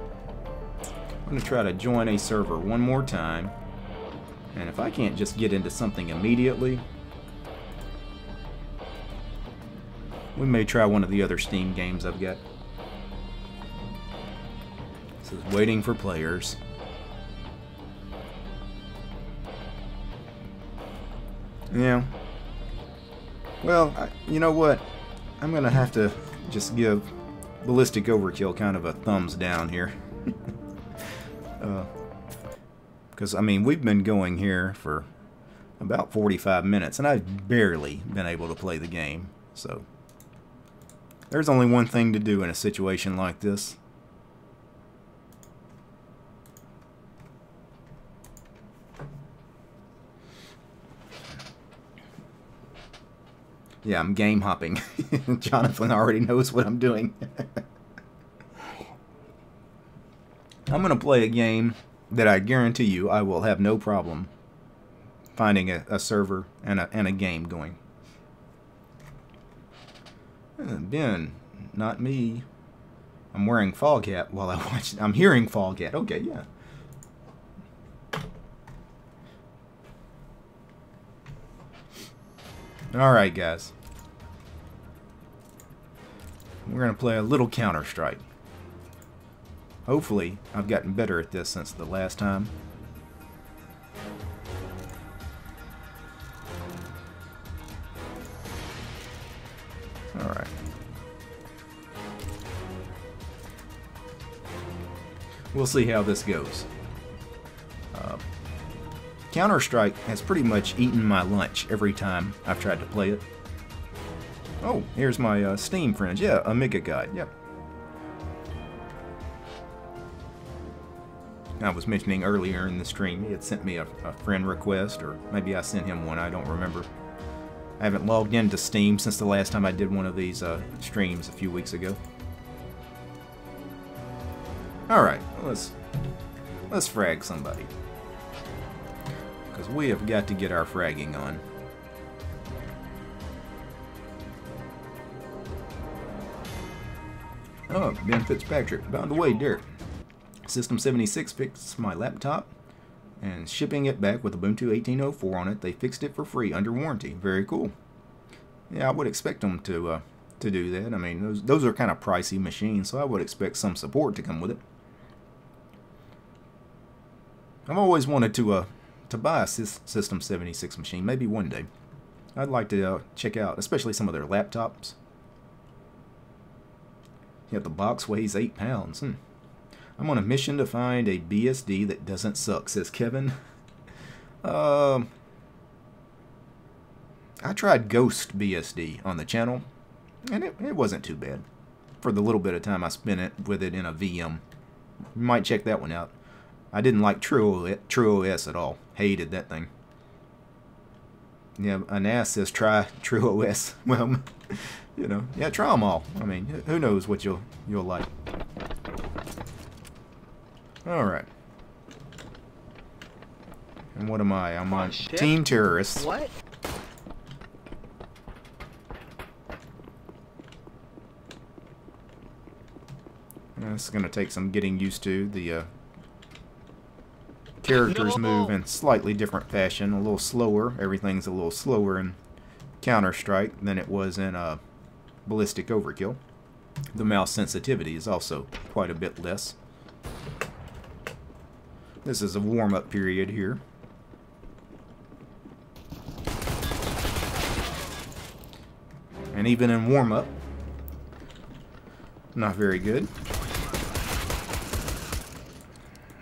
I'm gonna try to join a server one more time. And if I can't just get into something immediately, we may try one of the other Steam games I've got. This is waiting for players. Yeah. Well, you know what? I'm gonna have to just give Ballistic Overkill kind of a thumbs down here. Because, I mean, we've been going here for about 45 minutes, and I've barely been able to play the game. So, there's only one thing to do in a situation like this. Yeah, I'm game hopping. Jonathan already knows what I'm doing. I'm going to play a game that I guarantee you I will have no problem finding a server and a game going. Ben, not me. I'm wearing fog hat while I watch. I'm hearing fog hat. Okay, yeah. Alright, guys. We're going to play a little Counter-Strike. Hopefully, I've gotten better at this since the last time. Alright. We'll see how this goes. Counter-Strike has pretty much eaten my lunch every time I've tried to play it. Oh, here's my Steam friends. Yeah, Amiga Guide. Yep. I was mentioning earlier in the stream, he had sent me a friend request, or maybe I sent him one, I don't remember. I haven't logged into Steam since the last time I did one of these streams a few weeks ago. Alright, let's frag somebody. Because we have got to get our fragging on. Oh, Ben Fitzpatrick. By the way, Derek. System 76 fixed my laptop and shipping it back with Ubuntu 18.04 on it. They fixed it for free under warranty. Very cool. Yeah, I would expect them to do that. I mean, those are kind of pricey machines, so I would expect some support to come with it. I've always wanted to buy a System 76 machine, maybe one day. I'd like to check out, especially some of their laptops. Yeah, the box weighs 8 pounds. I'm on a mission to find a BSD that doesn't suck, says Kevin. I tried Ghost BSD on the channel, and it wasn't too bad for the little bit of time I spent with it in a VM. You might check that one out. I didn't like TrueOS at all. Hated that thing. Yeah, Anas says try TrueOS. Well, you know, yeah, try them all. I mean, who knows what you'll like. All right. And what am I? I'm on Team Terrorists. What? It's going to take some getting used to. The characters move in slightly different fashion, a little slower. Everything's a little slower in Counter-Strike than it was in Ballistic Overkill. The mouse sensitivity is also quite a bit less. This is a warm-up period here. And even in warm-up, not very good.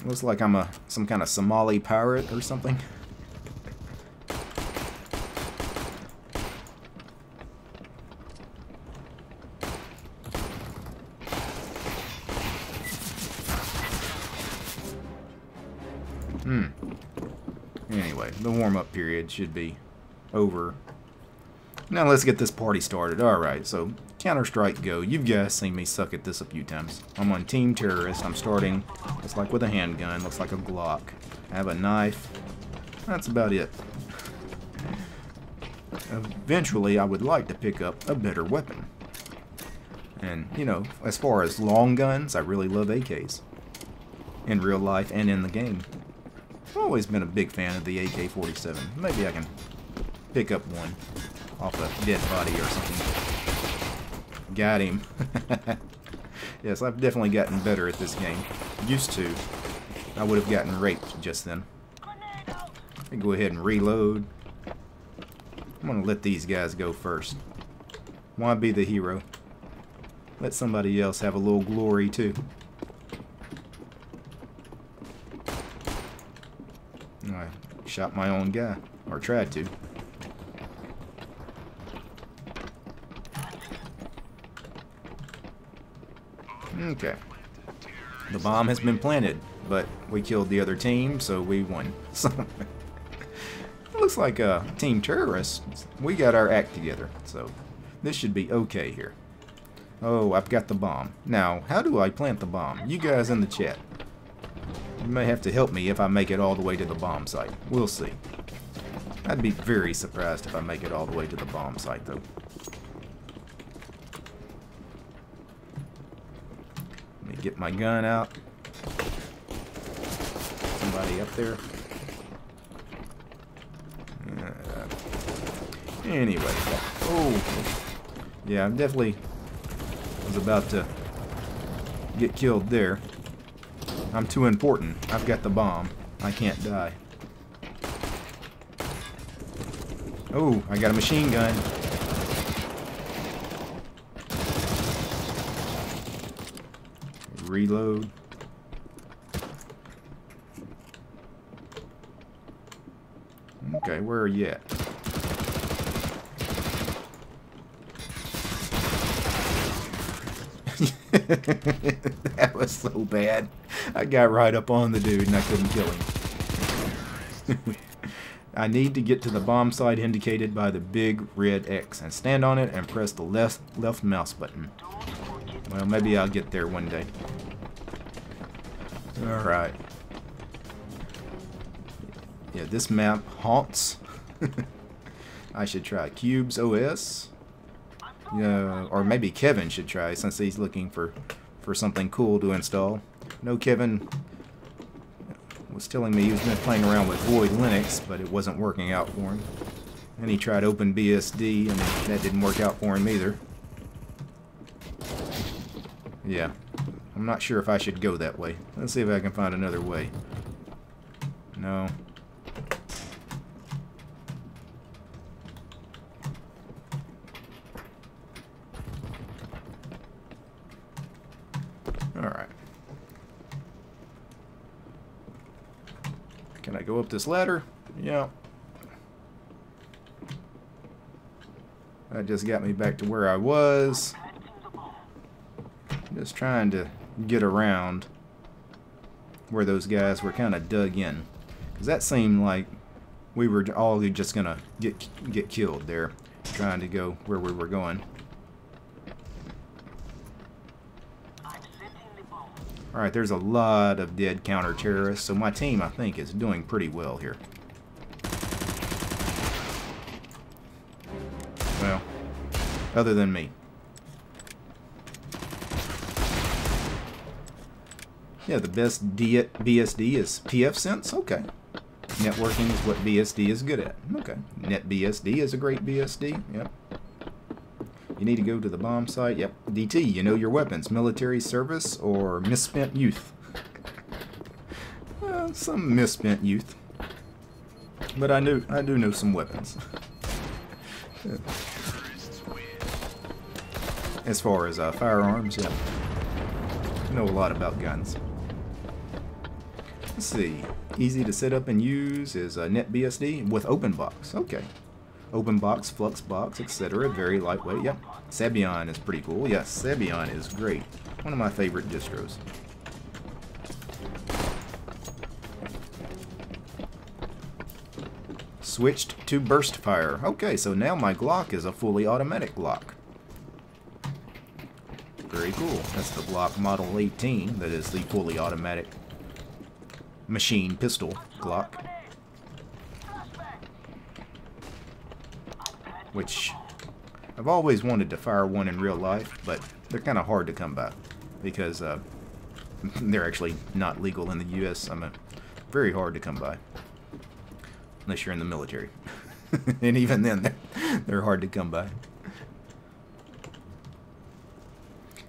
Looks like I'm some kind of Somali pirate or something. Anyway, the warm-up period should be over Now let's get this party started. Alright, so Counter-Strike Go. You guys seen me suck at this a few times. I'm on Team Terrorist. I'm starting, it's like with a handgun. Looks like a Glock. I have a knife. That's about it. Eventually, I would like to pick up a better weapon. And, you know, as far as long guns, I really love AKs. In real life and in the game. I've always been a big fan of the AK-47. Maybe I can pick up one off a dead body or something. Got him. Yes, I've definitely gotten better at this game. Used to. I would have gotten raped just then. Let me go ahead and reload. I'm going to let these guys go first. Why be the hero? Let somebody else have a little glory too. I shot my own guy. Or tried to. Okay. The bomb has been planted, but we killed the other team, so we won. So, it looks like Team Terrorists, we got our act together, so this should be okay here. Oh, I've got the bomb. Now, how do I plant the bomb? You guys in the chat. You may have to help me if I make it all the way to the bomb site. We'll see. I'd be very surprised if I make it all the way to the bomb site, though. Let me get my gun out. Somebody up there. Anyway. Oh. Yeah, I definitely was about to get killed there. I'm too important. I've got the bomb. I can't die. Oh, I got a machine gun. Reload. Okay, where are you at? That was so bad. I got right up on the dude and I couldn't kill him. I need to get to the bomb site indicated by the big red X and stand on it and press the left mouse button. Well, maybe I'll get there one day. Alright. Yeah, this map haunts. I should try Cubes OS. Or maybe Kevin should try since he's looking for something cool to install. No, Kevin was telling me he was playing around with Void Linux, but it wasn't working out for him. And he tried OpenBSD, and that didn't work out for him either. Yeah, I'm not sure if I should go that way. Let's see if I can find another way. No. Alright. Can I go up this ladder? Yeah. That just got me back to where I was. Just trying to get around where those guys were kind of dug in. Because that seemed like we were all just going to get killed there. Trying to go where we were going. Alright, there's a lot of dead counter-terrorists, so my team, I think, is doing pretty well here. Well, other than me. Yeah, the best BSD is pfSense? Okay. Networking is what BSD is good at. Okay. NetBSD is a great BSD. Yep. You need to go to the bomb site. Yep. DT, you know your weapons. Military service or misspent youth. Some misspent youth. But I do know some weapons. As far as firearms, yeah. I know a lot about guns. Let's see. Easy to set up and use is NetBSD with OpenBox. Okay. OpenBox, Fluxbox, etc. Very lightweight. Yeah. Sabian is pretty cool. Yes, Sabian is great. One of my favorite distros. Switched to burst fire. Okay, so now my Glock is a fully automatic Glock. Very cool. That's the Glock Model 18. That is the fully automatic machine pistol Glock. Which I've always wanted to fire one in real life, but they're kind of hard to come by because they're actually not legal in the U.S. Very hard to come by unless you're in the military, and even then they're hard to come by.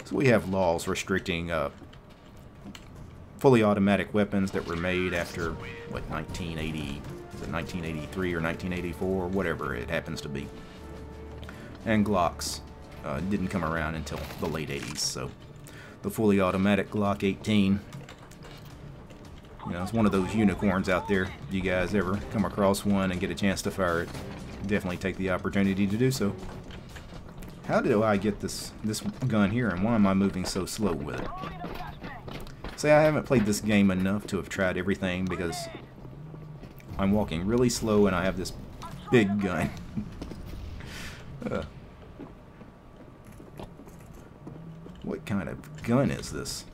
So we have laws restricting fully automatic weapons that were made after what 1980, is it 1983 or 1984, whatever it happens to be. And Glocks didn't come around until the late 80s, so the fully automatic Glock 18, you know, it's one of those unicorns out there. If you guys ever come across one and get a chance to fire it, definitely take the opportunity to do so. How do I get this gun here, and why am I moving so slow with it? See, I haven't played this game enough to have tried everything because I'm walking really slow and I have this big gun. What kind of gun is this?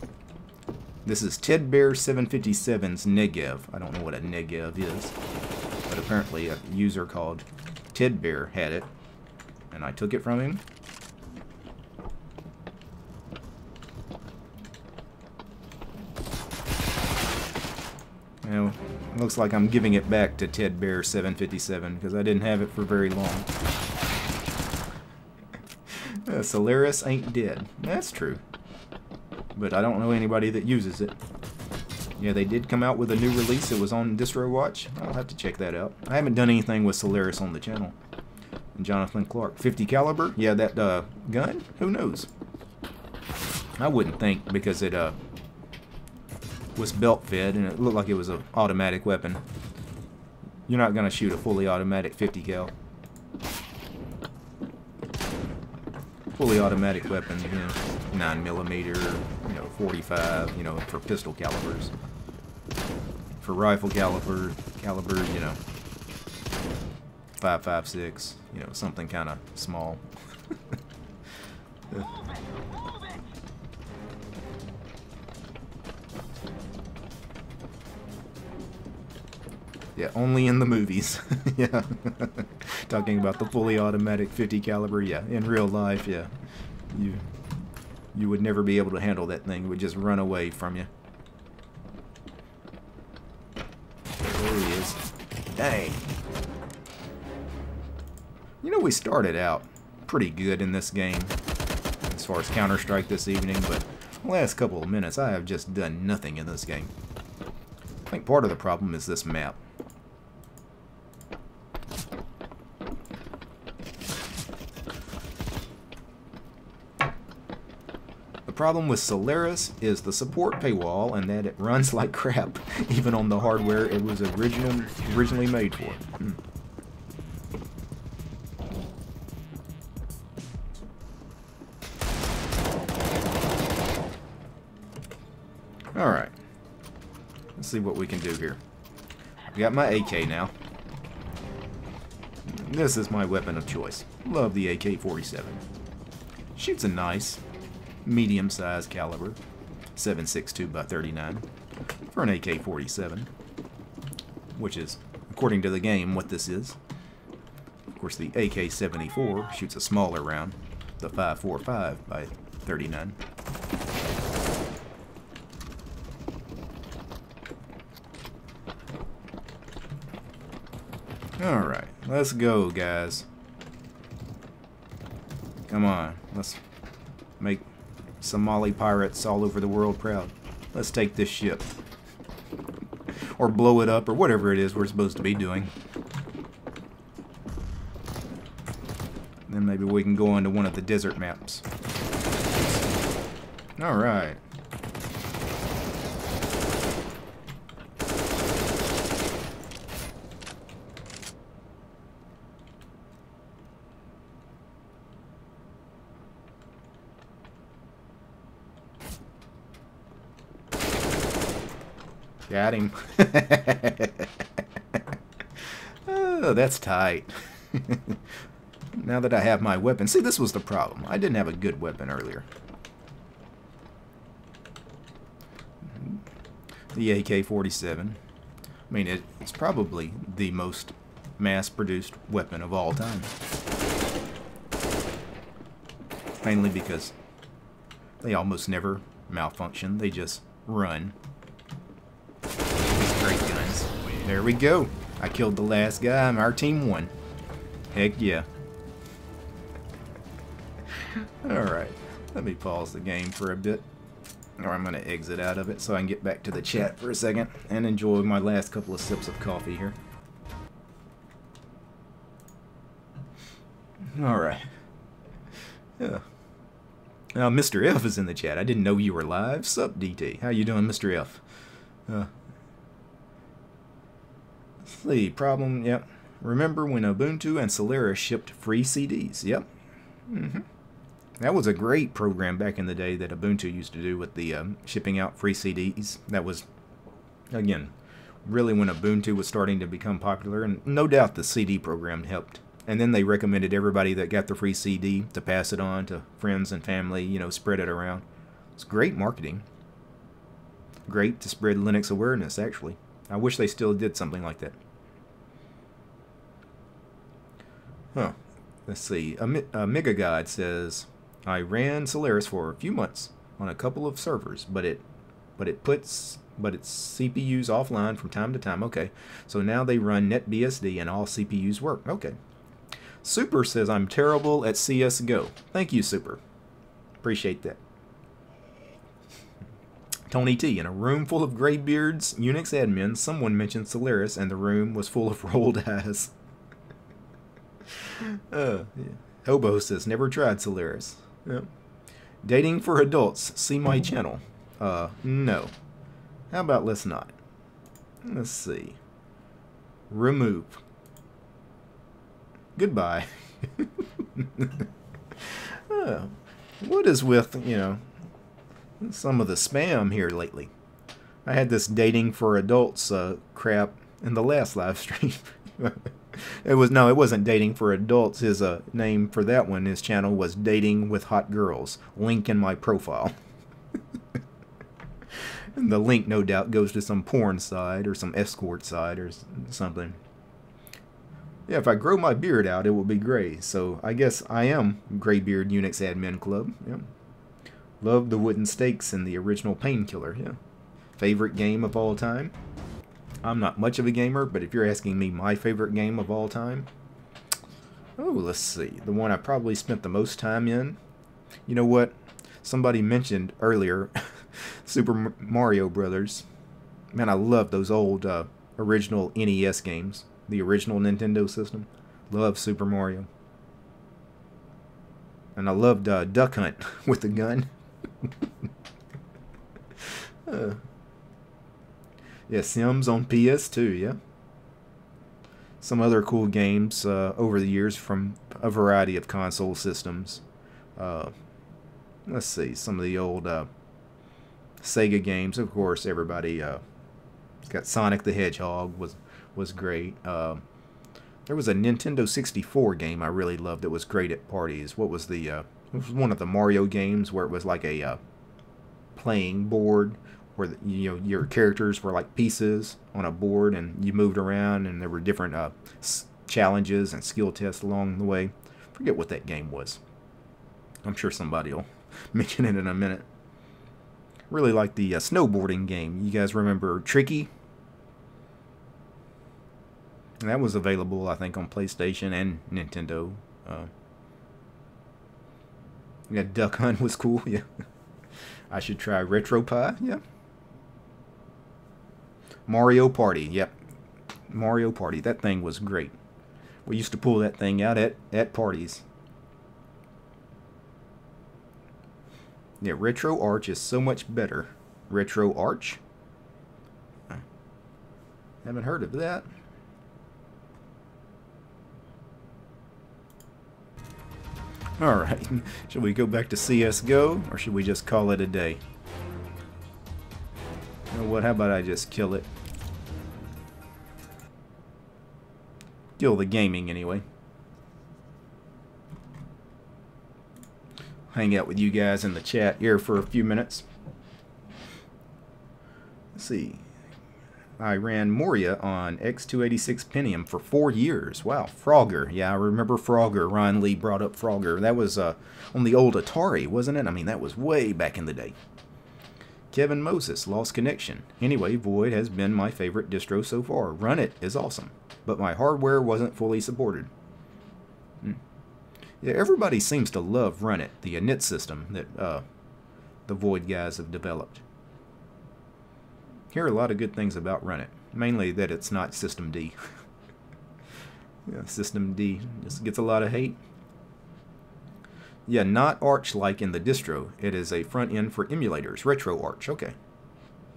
This is Ted Bear 757's Negev. I don't know what a Negev is, but apparently a user called Ted Bear had it, and I took it from him. Well, looks like I'm giving it back to Ted Bear 757 because I didn't have it for very long. Solaris ain't dead. That's true. But I don't know anybody that uses it. Yeah, they did come out with a new release. It was on DistroWatch. I'll have to check that out. I haven't done anything with Solaris on the channel. And Jonathan Clark. 50 caliber? Yeah, that gun? Who knows? I wouldn't think because it was belt fed and it looked like it was an automatic weapon. You're not going to shoot a fully automatic 50 cal. Fully automatic weapon, you know, 9mm, you know, 45, you know, for pistol calibers. For rifle caliber, you know, 5.56, you know, something kind of small. Yeah, only in the movies. Yeah. Talking about the fully automatic 50 caliber, yeah. In real life, yeah. You would never be able to handle that thing. It would just run away from you. There he is. Dang. You know, we started out pretty good in this game as far as Counter-Strike this evening, but the last couple of minutes I have just done nothing in this game. I think part of the problem is this map. The problem with Solaris is the support paywall and that it runs like crap, even on the hardware it was originally made for. Alright. Let's see what we can do here. I've got my AK now. This is my weapon of choice. Love the AK-47. Shoots a nice medium-sized caliber, 7.62 by 39 for an AK-47, which is, according to the game, what this is. Of course, the AK-74 shoots a smaller round, the 5.45 by 39. Alright, let's go, guys. Come on, let's make Somali pirates all over the world proud. Let's take this ship. Or blow it up, or whatever it is we're supposed to be doing. Then maybe we can go on to one of the desert maps. Alright. Got him. Oh, that's tight. Now that I have my weapon. See, this was the problem. I didn't have a good weapon earlier. The AK-47. I mean, it's probably the most mass-produced weapon of all time. Mainly because they almost never malfunction. They just run. These great guns. There we go. I killed the last guy and our team won. Heck yeah. Alright. Let me pause the game for a bit. Or I'm going to exit out of it so I can get back to the chat for a second and enjoy my last couple of sips of coffee here. Alright. Yeah. Now, Mr. F is in the chat. I didn't know you were live. Sup, DT? How you doing, Mr. F? Let's see. Problem, yep. Remember when Ubuntu and Solaris shipped free CDs? Yep. That was a great program back in the day that Ubuntu used to do with the shipping out free CDs. That was, again, really when Ubuntu was starting to become popular. And no doubt the CD program helped. And then they recommended everybody that got the free CD to pass it on to friends and family, you know, spread it around. It's great marketing. Great to spread Linux awareness, actually. I wish they still did something like that. Huh. Let's see. A Mega God says, I ran Solaris for a few months on a couple of servers, but its CPUs offline from time to time. Okay. So now they run NetBSD and all CPUs work. Okay. Super says, I'm terrible at CSGO. Thank you, Super. Appreciate that. Tony T, in a room full of graybeards, Unix admins, someone mentioned Solaris and the room was full of rolled eyes. Yeah. Hobo says, never tried Solaris. Yep. Dating for adults, see my channel. No. How about let's not? Let's see. Remove. Goodbye. What is with, you know, some of the spam here lately? I had this dating for adults crap in the last live stream. It wasn't dating for adults. His name for that one, his channel was Dating with Hot Girls. Link in my profile. And the link, no doubt, goes to some porn site or some escort site or something. Yeah, if I grow my beard out, it will be gray. So I guess I am Graybeard Unix Admin Club. Yeah. Love the wooden stakes and the original Painkiller. Yeah. Favorite game of all time? I'm not much of a gamer, but if you're asking me my favorite game of all time, oh, let's see. The one I probably spent the most time in. You know what? Somebody mentioned earlier Super Mario Brothers. Man, I love those old original NES games. The original Nintendo system. Love Super Mario. And I loved Duck Hunt with the gun. Yeah, Sims on PS2, yeah. Some other cool games over the years from a variety of console systems. Let's see, some of the old Sega games. Of course, everybody got Sonic the Hedgehog was great. There was a Nintendo 64 game I really loved that was great at parties. What was the it was one of the Mario games where it was like a playing board where you know your characters were like pieces on a board and you moved around and there were different challenges and skill tests along the way. Forget what that game was. I'm sure somebody will mention it in a minute. Really like the snowboarding game. You guys remember Tricky? That was available, I think, on PlayStation and Nintendo. Yeah, Duck Hunt was cool. Yeah, I should try RetroPie. Yeah. Mario Party. Yep, Mario Party. That thing was great. We used to pull that thing out at parties. Yeah, Retro Arch is so much better. Retro Arch? Haven't heard of that. Alright, should we go back to CSGO, or should we just call it a day? You know what, how about I just kill it? Still the gaming anyway. Hang out with you guys in the chat here for a few minutes. Let's see. I ran Moria on X286 Pentium for 4 years. Wow, Frogger. Yeah, I remember Frogger. Ron Lee brought up Frogger. That was on the old Atari, wasn't it? I mean, that was way back in the day. Kevin Moses, lost connection. Anyway, Void has been my favorite distro so far. Run It is awesome, but my hardware wasn't fully supported. Yeah, everybody seems to love Run It, the init system that the Void guys have developed. Hear a lot of good things about Run It, mainly that it's not System D. Yeah, System D just gets a lot of hate. Yeah, not Arch like in the distro. It is a front end for emulators. RetroArch, okay.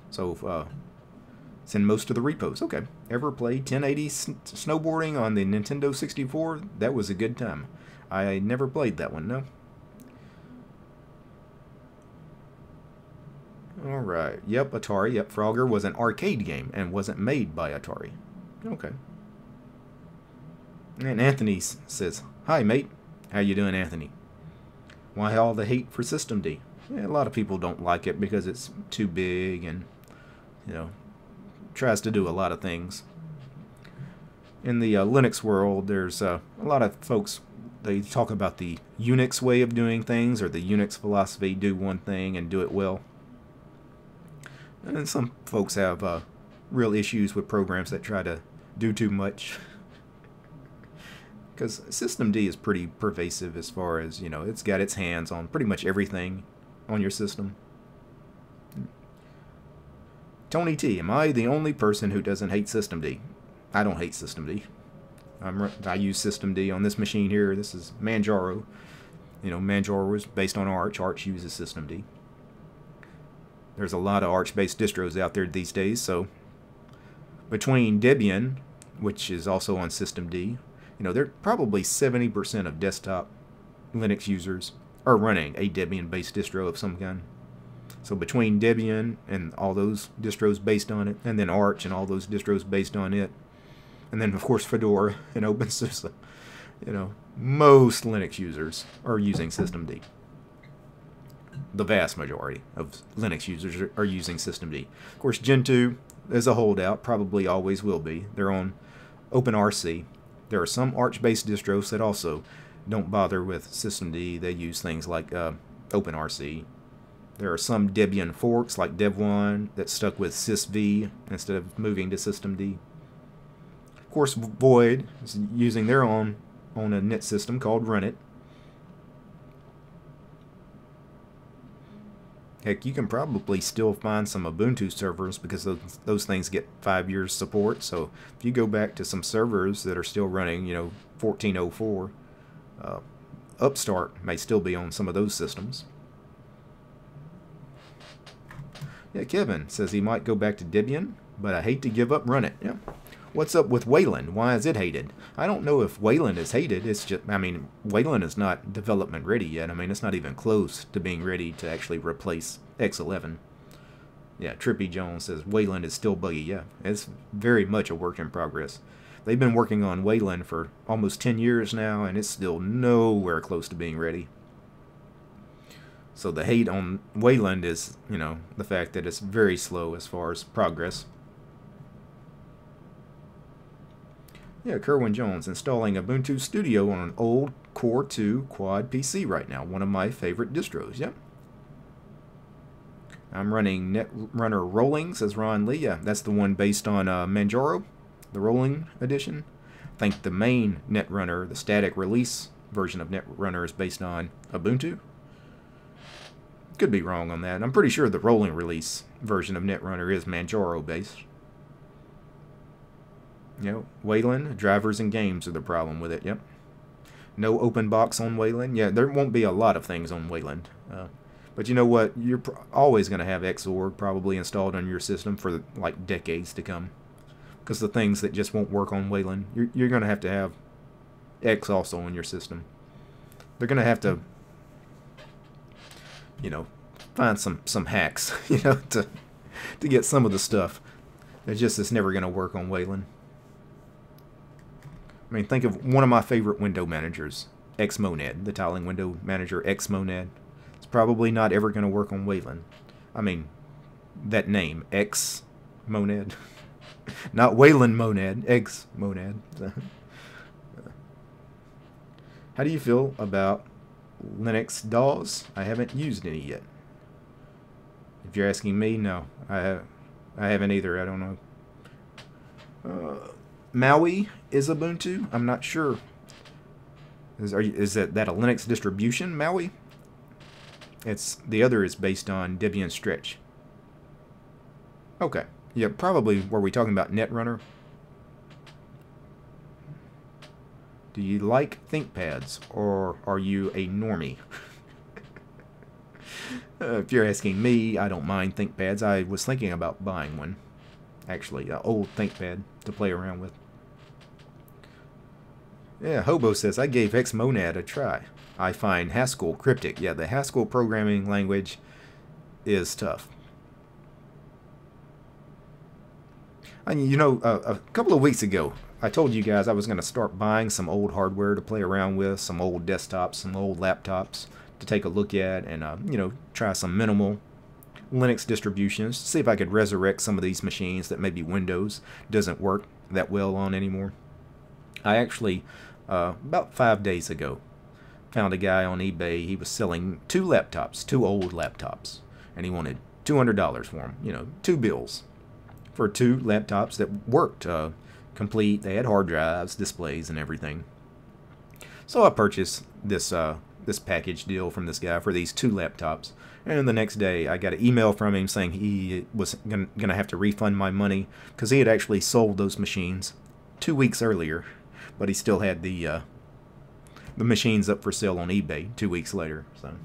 So, it's in most of the repos. Okay. Ever played 1080 snowboarding on the Nintendo 64? That was a good time. I never played that one, no. Alright. Yep, Atari. Yep, Frogger was an arcade game and wasn't made by Atari. Okay. And Anthony says, "Hi, mate. How you doing, Anthony? Why all the hate for System D?" Yeah, a lot of people don't like it because it's too big and, you know, tries to do a lot of things. In the Linux world, there's a lot of folks, they talk about the Unix way of doing things, or the Unix philosophy, do one thing and do it well. And some folks have real issues with programs that try to do too much. Because System D is pretty pervasive as far as, you know, it's got its hands on pretty much everything on your system. Tony T, am I the only person who doesn't hate System D? I don't hate System D. I use System D on this machine here. This is Manjaro. You know, Manjaro was based on Arch. Arch uses System D. There's a lot of Arch-based distros out there these days, so between Debian, which is also on System D, you know, there probably 70% of desktop Linux users are running a Debian-based distro of some kind. So between Debian and all those distros based on it, and then Arch and all those distros based on it, and then of course Fedora and OpenSUSE, you know, most Linux users are using System D. The vast majority of Linux users are using System D. Of course, Gentoo is a holdout, probably always will be. They're on OpenRC. There are some Arch-based distros that also don't bother with System D. They use things like OpenRC. There are some Debian forks like Dev1 that stuck with sysv instead of moving to System D. Of course, Void is using their own on a init system called Run It. Heck, you can probably still find some Ubuntu servers because those things get 5 years support. So if you go back to some servers that are still running, you know, 1404, Upstart may still be on some of those systems. Yeah, Kevin says he might go back to Debian, but I hate to give up Run It. Yeah. What's up with Wayland? Why is it hated? I don't know if Wayland is hated. It's just, I mean, Wayland is not development ready yet. I mean, it's not even close to being ready to actually replace X11. Yeah, Trippy Jones says Wayland is still buggy. Yeah, it's very much a work in progress. They've been working on Wayland for almost 10 years now, and it's still nowhere close to being ready. So the hate on Wayland is, you know, the fact that it's very slow as far as progress. Yeah, Kerwin Jones, installing Ubuntu Studio on an old Core 2 quad PC right now. One of my favorite distros, yep. I'm running Netrunner Rolling, says Ron Lee. Yeah, that's the one based on Manjaro, the Rolling edition. I think the main Netrunner, the static release version of Netrunner, is based on Ubuntu. Could be wrong on that. I'm pretty sure the Rolling release version of Netrunner is Manjaro based. You know, Wayland, drivers and games are the problem with it, yep. No open box on Wayland. Yeah, there won't be a lot of things on Wayland. But you know what? You're always going to have Xorg probably installed on your system for like decades to come. Because the things that just won't work on Wayland, you're going to have X also on your system. They're going to have to, you know, find some hacks, you know, to get some of the stuff. It's never going to work on Wayland. I mean, think of one of my favorite window managers, Xmonad, the tiling window manager Xmonad. It's probably not ever going to work on Wayland. I mean, that name, Xmonad. Not Wayland Monad, Xmonad. How do you feel about Linux DAWs? I haven't used any yet. If you're asking me, no. I haven't either. I don't know. Maui is Ubuntu? I'm not sure. Is that a Linux distribution, Maui? The other is based on Debian Stretch. Okay. Yeah, probably were we talking about Netrunner? Do you like ThinkPads, or are you a normie? If you're asking me, I don't mind ThinkPads. I was thinking about buying one. Actually, an old ThinkPad to play around with. Yeah, Hobo says, I gave Xmonad a try. I find Haskell cryptic. Yeah, the Haskell programming language is tough. I mean, you know, a couple of weeks ago, I told you guys I was going to start buying some old hardware to play around with, some old desktops, some old laptops to take a look at, and, you know, try some minimal Linux distributions, see if I could resurrect some of these machines that maybe Windows doesn't work that well on anymore. I actually, about 5 days ago, found a guy on eBay. He was selling two old laptops, and he wanted $200 for them, you know, 2 bills for 2 laptops that worked complete. They had hard drives, displays, and everything. So I purchased this this package deal from this guy for these 2 laptops, and the next day I got an email from him saying he was gonna have to refund my money because he had actually sold those machines 2 weeks earlier, but he still had the machines up for sale on eBay 2 weeks later. So,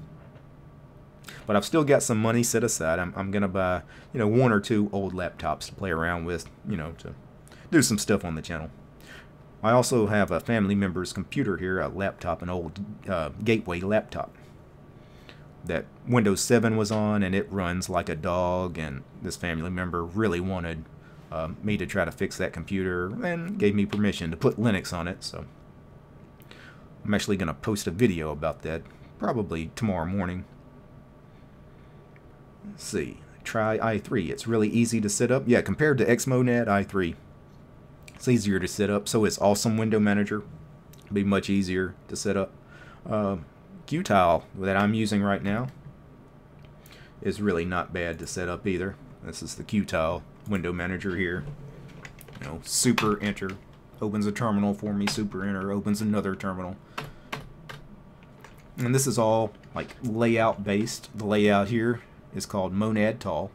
but I've still got some money set aside. I'm gonna buy, you know, 1 or 2 old laptops to play around with, you know, to do some stuff on the channel. I also have a family member's computer here, a laptop, an old Gateway laptop that Windows 7 was on, and it runs like a dog, and this family member really wanted me to try to fix that computer and gave me permission to put Linux on it. So I'm actually going to post a video about that probably tomorrow morning. Let's see. Try i3. It's really easy to set up. Yeah, compared to Xmonad, i3. It's easier to set up. So is Awesome Window Manager. It'll be much easier to set up. Qtile that I'm using right now is really not bad to set up either. This is the Qtile window manager here. You know, super enter opens a terminal for me, super enter opens another terminal. And this is all like layout based. The layout here is called Monad Tall.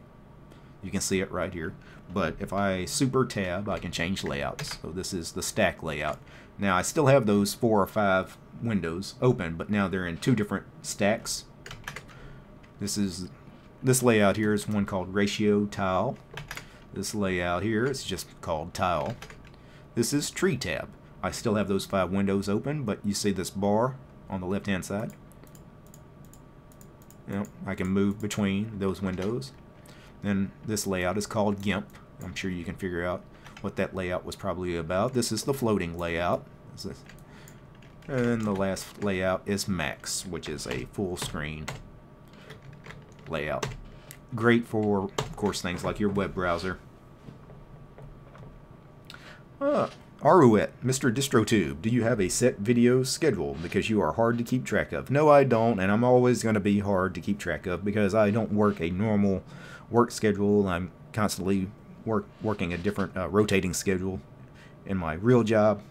You can see it right here. But if I super tab, I can change layouts. So this is the stack layout. Now I still have those 4 or 5 windows open, but now they're in 2 different stacks. This layout here is one called Ratio Tile. This layout here is just called Tile. This is Tree Tab. I still have those 5 windows open, but you see this bar on the left hand side. You know, I can move between those windows. Then this layout is called GIMP. I'm sure you can figure out what that layout was probably about. This is the floating layout. And the last layout is Max, which is a full screen layout. Great for, of course, things like your web browser. Aruet, Mr. DistroTube, do you have a set video schedule? Because you are hard to keep track of. No, I don't, and I'm always going to be hard to keep track of because I don't work a normal work schedule. I'm constantly working a different rotating schedule in my real job.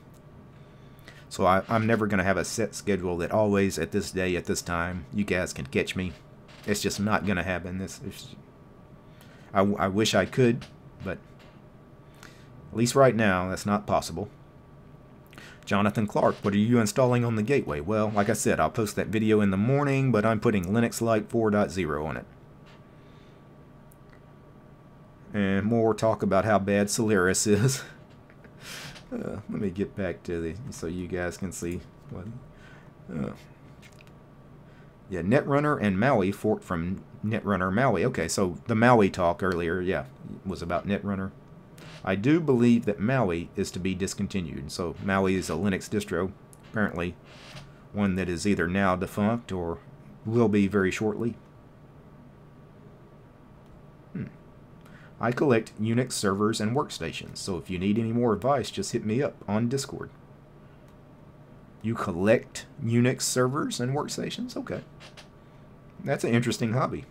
So I'm never going to have a set schedule that always at this day, at this time, you guys can catch me. It's just not going to happen. I wish I could, but at least right now, that's not possible. Jonathan Clark, what are you installing on the Gateway? Well, like I said, I'll post that video in the morning, but I'm putting Linux Lite 4.0 on it. And more talk about how bad Solaris is. Let me get back to so you guys can see what. Yeah, Netrunner and Maui forked from Netrunner Maui. Okay, so the Maui talk earlier, yeah, was about Netrunner. I do believe that Maui is to be discontinued. So Maui is a Linux distro, apparently one that is either now defunct or will be very shortly. I collect Unix servers and workstations, so if you need any more advice, just hit me up on Discord. You collect Unix servers and workstations? Okay. That's an interesting hobby.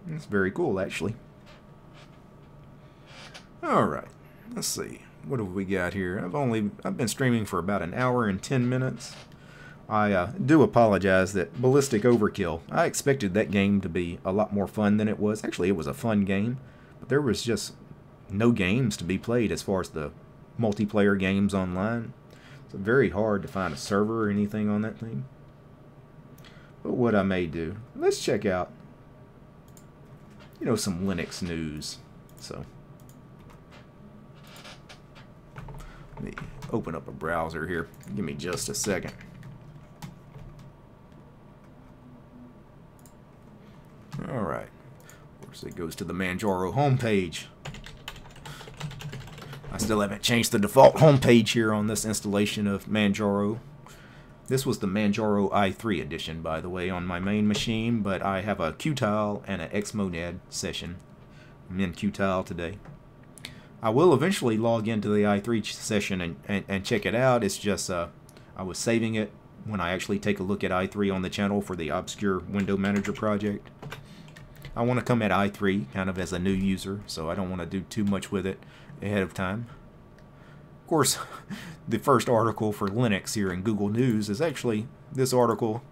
It's very cool, actually. Alright, let's see. What have we got here? I've been streaming for about an hour and 10 minutes. I do apologize that Ballistic Overkill, I expected that game to be a lot more fun than it was. Actually, it was a fun game, but there was just no games to be played as far as the multiplayer games online. It's very hard to find a server or anything on that thing. But what I may do, let's check out, you know, some Linux news. So, let me open up a browser here. Give me just a second. Alright, of course it goes to the Manjaro homepage. I still haven't changed the default homepage here on this installation of Manjaro. This was the Manjaro i3 edition, by the way, on my main machine, but I have a Qtile and an Xmonad session. I'm in Qtile today. I will eventually log into the i3 session and check it out. It's just I was saving it when I actually take a look at i3 on the channel for the Obscure Window Manager project. I want to come at i3 kind of as a new user, so I don't want to do too much with it ahead of time. Of course, the first article for Linux here in Google News is actually this article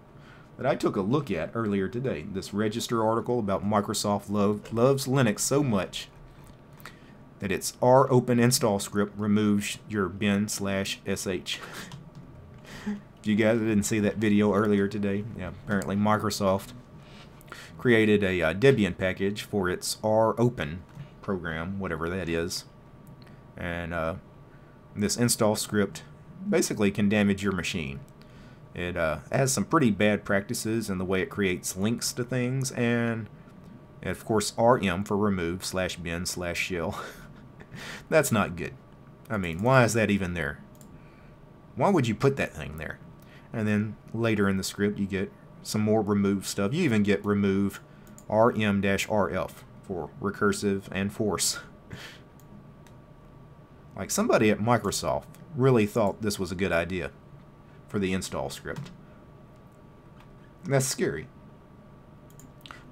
that I took a look at earlier today. This Register article about Microsoft loves Linux so much that its ropen install script removes your bin/sh. If you guys didn't see that video earlier today, yeah, apparently Microsoft created a Debian package for its ropen program, whatever that is, and this install script basically can damage your machine. It has some pretty bad practices in the way it creates links to things, and of course rm for remove/bin/shell. That's not good. I mean, why is that even there? Why would you put that thing there? And then later in the script you get some more remove stuff. You even get remove rm-rf for recursive and force. Like, somebody at Microsoft really thought this was a good idea for the install script. And that's scary.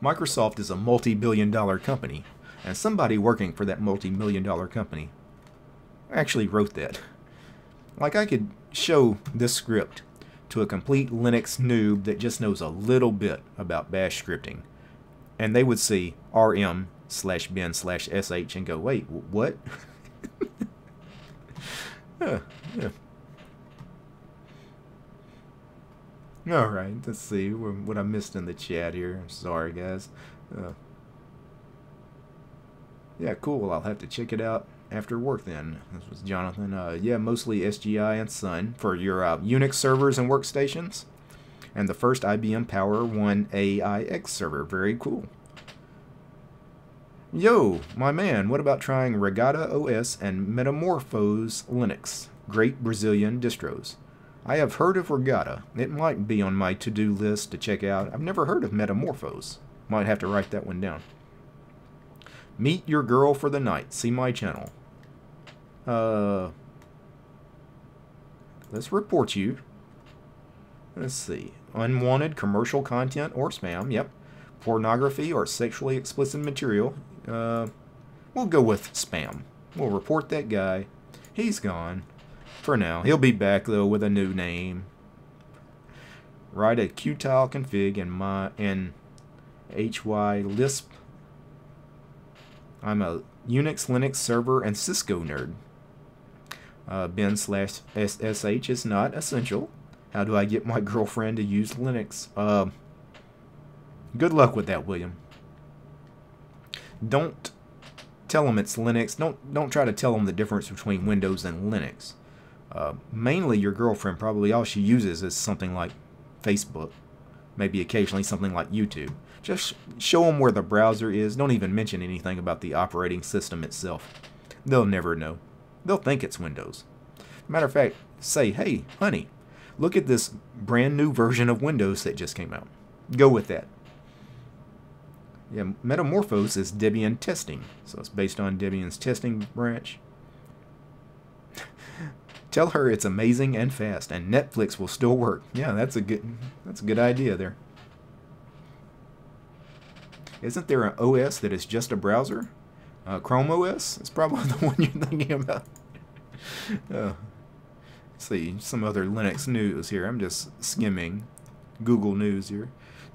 Microsoft is a multi-billion-dollar company, and somebody working for that multi-million-dollar company actually wrote that. Like, I could show this script to a complete Linux noob that just knows a little bit about bash scripting, and they would see rm/bin/sh and go, wait, what? Yeah. Alright, let's see what I missed in the chat here. Sorry, guys. Yeah, cool. I'll have to check it out after work then. This was Jonathan. Yeah, mostly SGI and Sun for your Unix servers and workstations. And the first IBM Power 1 AIX server. Very cool. Yo, my man, what about trying Regatta OS and Metamorphose Linux? Great Brazilian distros. I have heard of Regatta. It might be on my to-do list to check out. I've never heard of Metamorphose. Might have to write that one down. Meet your girl for the night. See my channel. Let's report you. Let's see. Unwanted commercial content or spam. Yep. Pornography or sexually explicit material. We'll go with spam. We'll report that guy. He's gone. For now. He'll be back, though, with a new name. Write a Qtile config in HY Lisp. I'm a Unix, Linux server, and Cisco nerd. bin/sh is not essential. How do I get my girlfriend to use Linux? Good luck with that, William. Don't tell them it's Linux. Don't try to tell them the difference between Windows and Linux. Mainly your girlfriend, probably all she uses is something like Facebook. Maybe occasionally something like YouTube. Just show them where the browser is. Don't even mention anything about the operating system itself. They'll never know. They'll think it's Windows. Matter of fact, say, hey, honey, look at this brand new version of Windows that just came out. Go with that. Yeah, Metamorphose is Debian testing. So it's based on Debian's testing branch. Tell her it's amazing and fast, and Netflix will still work. Yeah, that's a good idea there. Isn't there an OS that is just a browser? Chrome OS? It's probably the one you're thinking about. Let's see, some other Linux news here. I'm just skimming Google News here.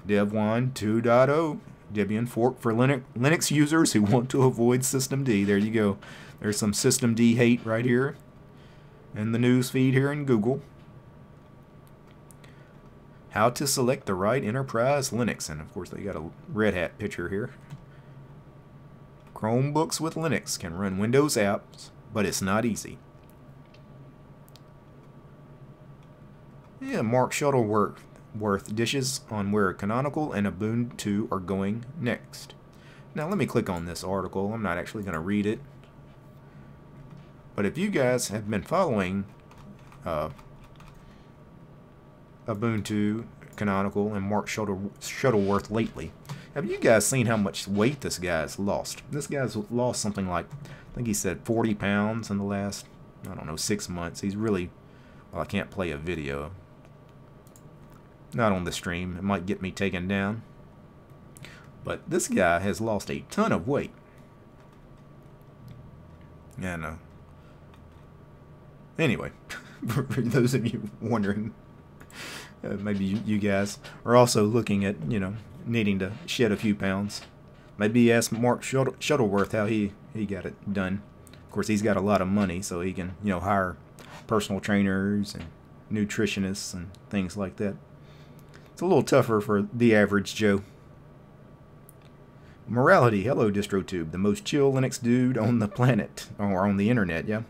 Dev1 2.0, Debian fork for Linux users who want to avoid systemd. There you go. There's some systemd hate right here in the news feed here in Google. How to select the right enterprise Linux. And of course they got a Red Hat picture here. Chromebooks with Linux can run Windows apps, but it's not easy. Yeah, Mark Shuttleworth dishes on where Canonical and Ubuntu are going next. Now let me click on this article. I'm not actually going to read it. But if you guys have been following Ubuntu, Canonical, and Mark Shuttleworth lately, have you guys seen how much weight this guy's lost? This guy's lost something like, I think he said 40 pounds in the last, I don't know, 6 months. He's really, well, I can't play a video. Not on the stream. It might get me taken down. But this guy has lost a ton of weight. Yeah, no. Anyway, for those of you wondering, maybe you guys are also looking at, you know, needing to shed a few pounds. Maybe ask Mark Shuttleworth how he got it done. Of course, he's got a lot of money, so he can, you know, hire personal trainers and nutritionists and things like that. It's a little tougher for the average Joe. Morality, hello DistroTube, the most chill Linux dude on the planet, or on the internet, yeah?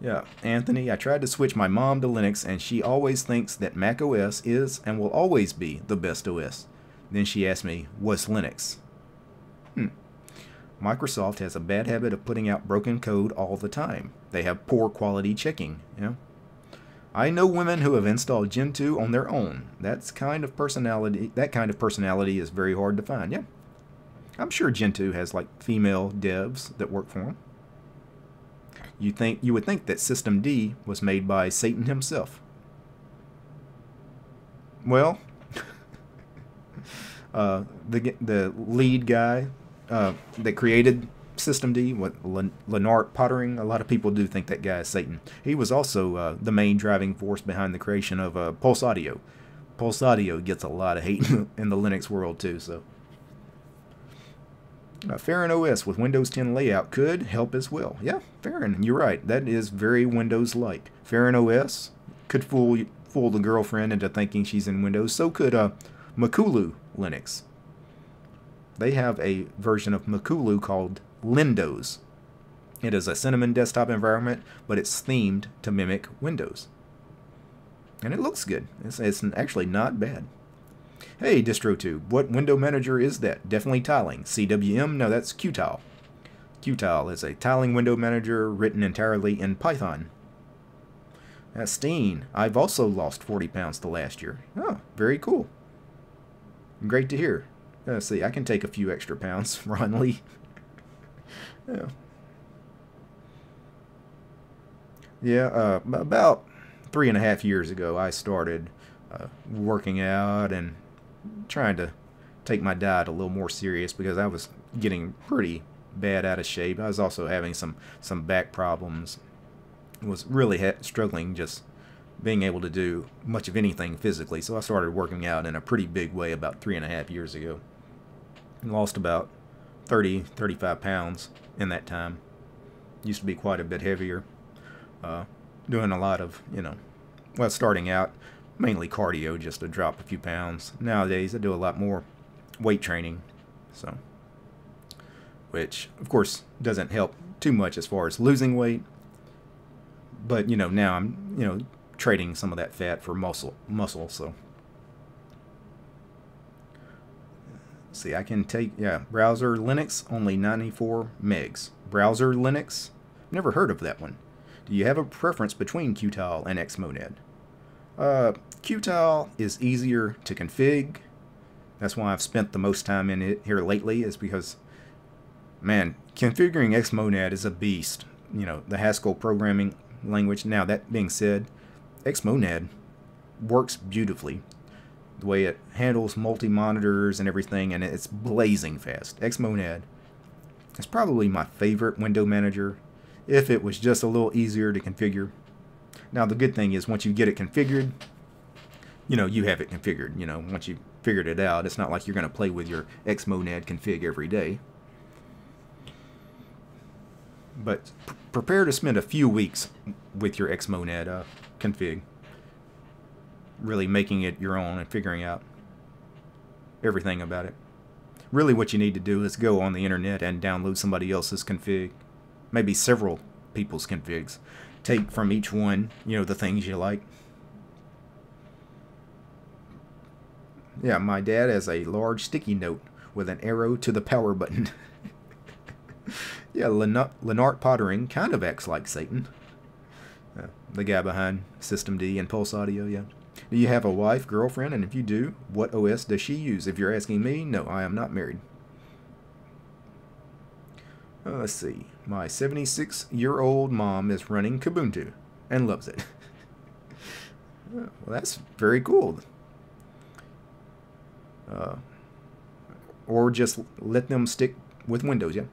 Yeah, Anthony, I tried to switch my mom to Linux, and she always thinks that Mac OS is and will always be the best OS. Then she asked me, what's Linux? Microsoft has a bad habit of putting out broken code all the time. They have poor quality checking, you know? I know women who have installed Gentoo on their own. That kind of personality is very hard to find, yeah? I'm sure Gentoo has like female devs that work for them. You would think that systemd was made by Satan himself. Well, the lead guy that created systemd, Lennart Pottering, a lot of people do think that guy is Satan. He was also the main driving force behind the creation of Pulse Audio. Pulse Audio gets a lot of hate in the Linux world too, so. Farron OS with Windows 10 layout could help as well. Yeah, Farron, you're right. That is very Windows-like. Farron OS could fool the girlfriend into thinking she's in Windows. So could Makulu Linux. They have a version of Makulu called Lindows. It is a Cinnamon desktop environment, but it's themed to mimic Windows. And it looks good. It's actually not bad. Hey, DistroTube, what window manager is that? Definitely tiling. CWM? No, that's Qtile. Qtile is a tiling window manager written entirely in Python. Steen, I've also lost 40 pounds the last year. Oh, very cool. Great to hear. Let's see, I can take a few extra pounds, Ron Lee. Yeah, about 3.5 years ago, I started working out and trying to take my diet a little more serious because I was getting pretty bad out of shape. I was also having some back problems. Was really struggling just being able to do much of anything physically. So I started working out in a pretty big way about 3.5 years ago. Lost about 35 pounds in that time. Used to be quite a bit heavier. Doing a lot of, you know, well, starting out mainly cardio just to drop a few pounds. Nowadays I do a lot more weight training, so, which of course doesn't help too much as far as losing weight, but you know, now I'm, you know, trading some of that fat for muscle. So see, I can take, yeah, browser Linux, only 94 megs. Browser Linux, never heard of that one. Do you have a preference between Qtile and Xmonad? Qtile is easier to config. That's why I've spent the most time in it here lately, is because, man, configuring Xmonad is a beast. You know, the Haskell programming language. Now, that being said, Xmonad works beautifully. The way it handles multi-monitors and everything, and it's blazing fast. Xmonad is probably my favorite window manager, if it was just a little easier to configure. Now, the good thing is, once you get it configured, you know, you have it configured. You know, once you figured it out, it's not like you're going to play with your Xmonad config every day. But prepare to spend a few weeks with your Xmonad config, really making it your own and figuring out everything about it. Really what you need to do is go on the internet and download somebody else's config, maybe several people's configs. Take from each one, you know, the things you like. Yeah, my dad has a large sticky note with an arrow to the power button. Yeah, Lennart Pottering kind of acts like Satan. The guy behind System D and Pulse Audio, yeah. Do you have a wife, girlfriend, and if you do, what OS does she use? If you're asking me, no, I am not married. Let's see. My 76-year-old mom is running Kubuntu and loves it. Well, that's very cool. Or just let them stick with Windows, yeah.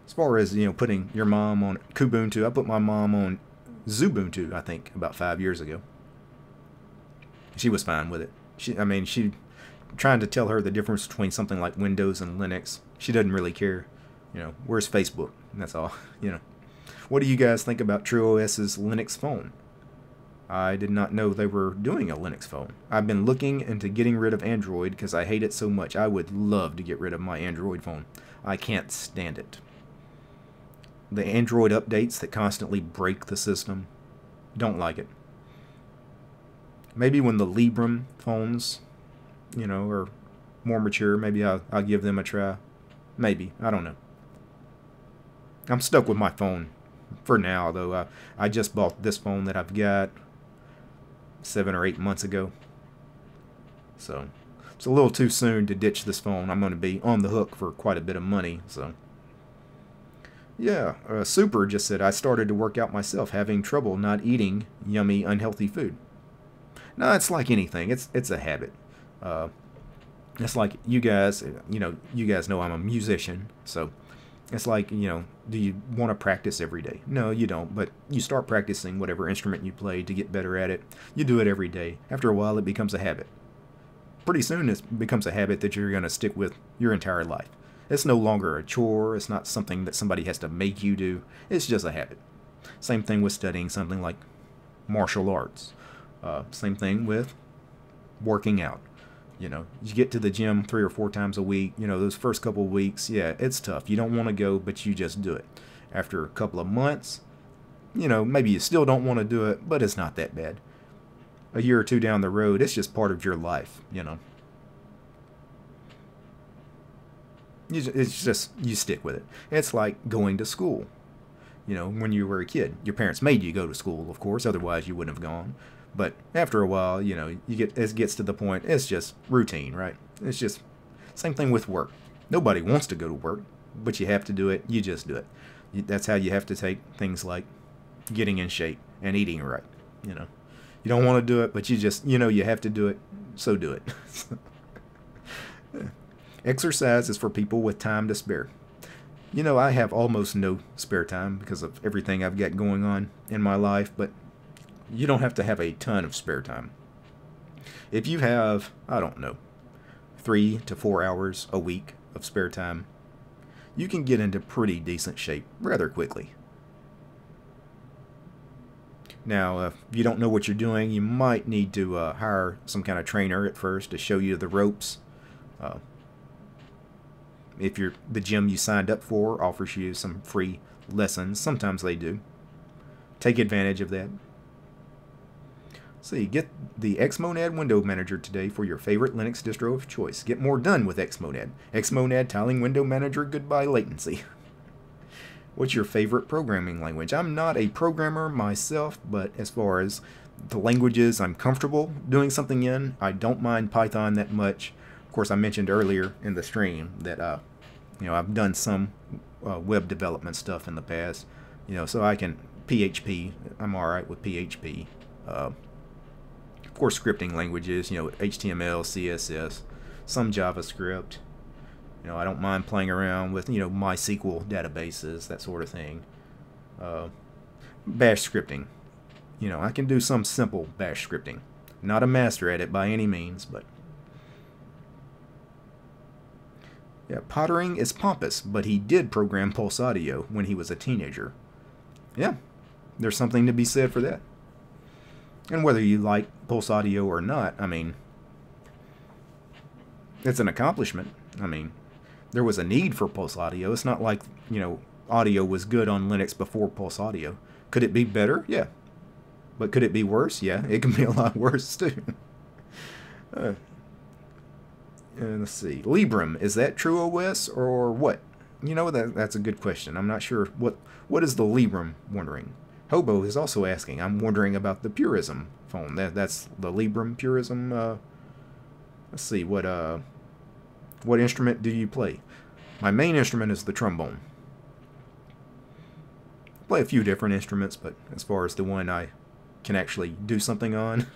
As far as, you know, putting your mom on Kubuntu, I put my mom on Xubuntu, I think, about 5 years ago. She was fine with it. She trying to tell her the difference between something like Windows and Linux. She doesn't really care. You know, where's Facebook? That's all. You know. What do you guys think about TrueOS's Linux phone? I did not know they were doing a Linux phone. I've been looking into getting rid of Android because I hate it so much. I would love to get rid of my Android phone. I can't stand it. The Android updates that constantly break the system. Don't like it. Maybe when the Librem phones, you know, are more mature, maybe I'll give them a try. Maybe. I don't know. I'm stuck with my phone for now, though. I just bought this phone that I've got 7 or 8 months ago. So it's a little too soon to ditch this phone. I'm going to be on the hook for quite a bit of money. So yeah, Super just said, I started to work out myself, having trouble not eating yummy, unhealthy food. No, it's like anything. It's a habit. It's like you guys, you know I'm a musician, so it's like, you know, do you want to practice every day? No, you don't, but you start practicing whatever instrument you play to get better at it. You do it every day. After a while, it becomes a habit. Pretty soon, it becomes a habit that you're going to stick with your entire life. It's no longer a chore. It's not something that somebody has to make you do. It's just a habit. Same thing with studying something like martial arts. Same thing with working out. You know, you get to the gym 3 or 4 times a week. You know, those first couple of weeks, yeah, it's tough. You don't want to go, but you just do it. After a couple of months, you know, maybe you still don't want to do it, but it's not that bad. A year or 2 down the road, it's just part of your life, you know. It's just, you stick with it. It's like going to school. You know, when you were a kid, your parents made you go to school, of course, otherwise you wouldn't have gone. But after a while, you know, it gets to the point, it's just routine, right? It's just, same thing with work. Nobody wants to go to work, but you have to do it, you just do it. That's how you have to take things like getting in shape and eating right, you know. You don't want to do it, but you just, you know, you have to do it, so do it. Exercise is for people with time to spare. You know, I have almost no spare time because of everything I've got going on in my life, but you don't have to have a ton of spare time. If you have, I don't know, 3 to 4 hours a week of spare time, you can get into pretty decent shape rather quickly. Now, if you don't know what you're doing, you might need to hire some kind of trainer at first to show you the ropes. If the gym you signed up for offers you some free lessons, sometimes they do. Take advantage of that. See, get the Xmonad window manager today for your favorite Linux distro of choice. Get more done with Xmonad. Xmonad tiling window manager, goodbye latency. What's your favorite programming language? I'm not a programmer myself, but as far as the languages I'm comfortable doing something in, I don't mind Python that much. Of course, I mentioned earlier in the stream that I've done some web development stuff in the past. So I can PHP. I'm all right with PHP. Of course, scripting languages. HTML, CSS, some JavaScript. I don't mind playing around with MySQL databases, that sort of thing. Bash scripting. I can do some simple bash scripting. Not a master at it by any means, but yeah, Pottering is pompous, but he did program Pulse Audio when he was a teenager. Yeah, there's something to be said for that. And whether you like Pulse Audio or not, I mean, it's an accomplishment. I mean, there was a need for Pulse Audio. It's not like, audio was good on Linux before Pulse Audio. Could it be better? Yeah. But could it be worse? Yeah, it can be a lot worse too. Let's see. Librem, is that true OS or what? That's a good question. I'm not sure. What is the Librem wondering? Hobo is also asking. I'm wondering about the Purism phone. That's the Librem Purism. Let's see. What instrument do you play? My main instrument is the trombone. I play a few different instruments, but as far as the one I can actually do something on,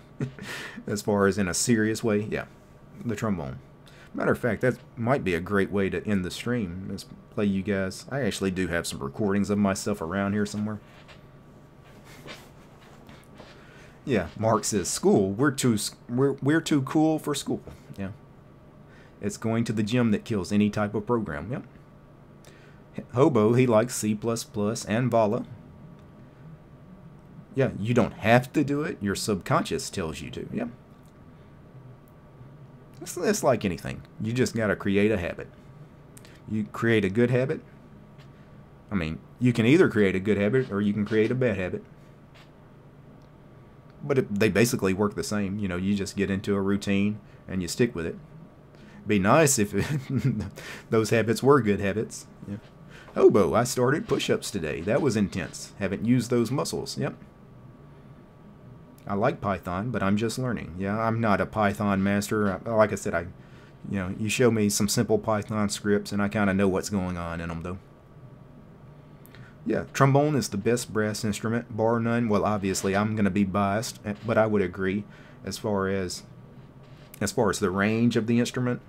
as far as in a serious way, yeah, the trombone. Matter of fact, that might be a great way to end the stream. Let's play you guys. I actually do have some recordings of myself around here somewhere. Yeah, Mark says school. We're too cool for school. Yeah, it's going to the gym that kills any type of program. Yep. Hobo, he likes C++ and Vala. Yeah, you don't have to do it. Your subconscious tells you to. Yeah. It's like anything. You just got to create a habit. You create a good habit. I mean, you can either create a good habit or you can create a bad habit. But they basically work the same. You just get into a routine and you stick with it. It'd be nice if those habits were good habits. Yeah. Hobo, I started push-ups today. That was intense. Haven't used those muscles. Yep. I like Python, but I'm just learning. Yeah, I'm not a Python master. Like I said, you show me some simple Python scripts, and I kind of know what's going on in them, though. Yeah, trombone is the best brass instrument, bar none. Well, obviously, I'm going to be biased, but I would agree. As far as the range of the instrument,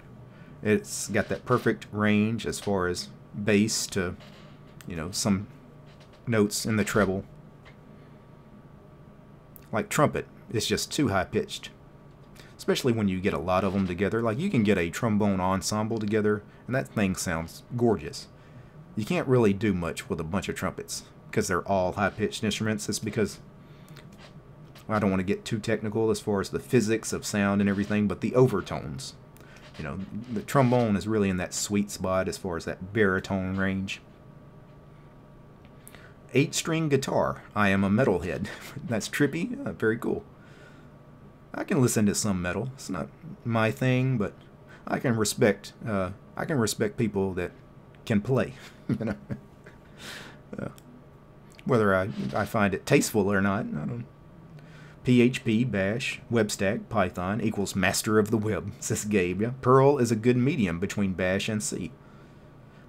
it's got that perfect range as far as bass to, some notes in the treble. Like trumpet, it's just too high-pitched. Especially when you get a lot of them together. Like, you can get a trombone ensemble together, and that thing sounds gorgeous. You can't really do much with a bunch of trumpets, because they're all high-pitched instruments. It's because, I don't want to get too technical as far as the physics of sound and everything, but the overtones. The trombone is really in that sweet spot as far as that baritone range. 8-string guitar. I am a metalhead. That's trippy. Very cool. I can listen to some metal. It's not my thing, but I can respect people that can play. Whether I find it tasteful or not, I don't. PHP, Bash, WebStack, Python equals master of the web, says Gabe. Yeah? Perl is a good medium between Bash and C.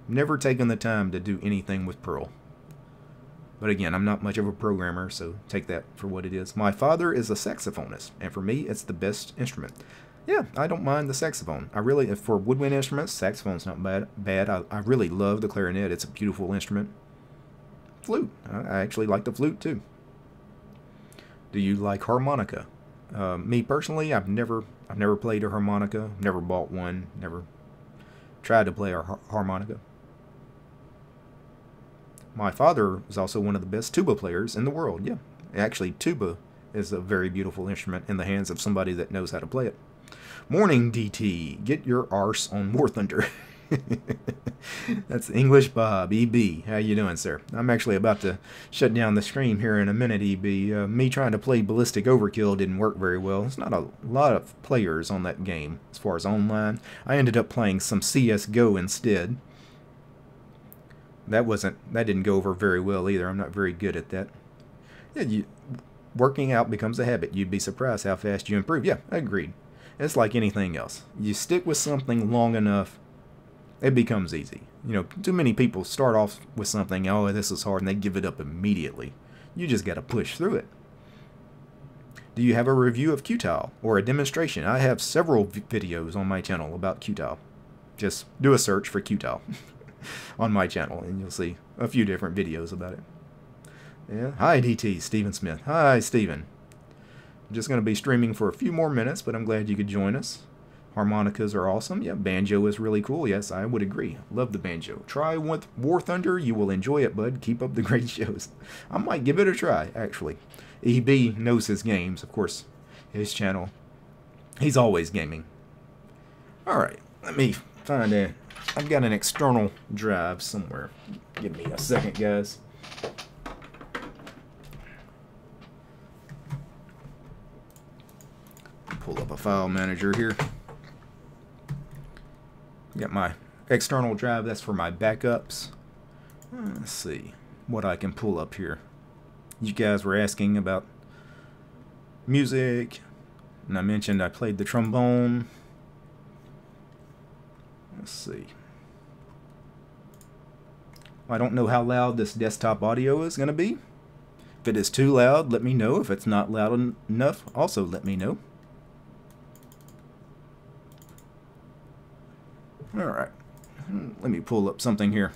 Never taken the time to do anything with Perl. But again, I'm not much of a programmer, so take that for what it is. My father is a saxophonist, and for me, it's the best instrument. Yeah, I don't mind the saxophone. For woodwind instruments, saxophone's not bad. I really love the clarinet. It's a beautiful instrument. Flute. I actually like the flute, too. Do you like harmonica? Me personally, I've never played a harmonica. Never bought one. Never tried to play a harmonica. My father is also one of the best tuba players in the world. Yeah, actually, tuba is a very beautiful instrument in the hands of somebody that knows how to play it. Morning, DT. Get your arse on War Thunder. That's English Bob, EB. How you doing, sir? I'm actually about to shut down the stream here in a minute, EB. Me trying to play Ballistic Overkill didn't work very well. There's not a lot of players on that game as far as online. I ended up playing some CSGO instead. That didn't go over very well either. I'm not very good at that. Yeah, working out becomes a habit. You'd be surprised how fast you improve. Yeah, agreed. It's like anything else. You stick with something long enough, it becomes easy. You know, too many people start off with something, oh, this is hard, and they give it up immediately. You just got to push through it. Do you have a review of Qtile or a demonstration? I have several videos on my channel about Qtile. Just do a search for Qtile on my channel, and you'll see a few different videos about it. Yeah. Hi, DT, Stephen Smith. Hi, Stephen. I'm just going to be streaming for a few more minutes, but I'm glad you could join us. Harmonicas are awesome. Yeah, banjo is really cool. Yes, I would agree. Love the banjo. Try with War Thunder. You will enjoy it, bud. Keep up the great shows. I might give it a try, actually. EB knows his games, of course. His channel. He's always gaming. Alright, let me find a... I've got an external drive somewhere. Give me a second, guys. Pull up a file manager here. Got my external drive, that's for my backups. Let's see what I can pull up here. You guys were asking about music, and I mentioned I played the trombone. Let's see. I don't know how loud this desktop audio is going to be. If it is too loud, let me know. If it's not loud enough, also let me know. Alright, let me pull up something here.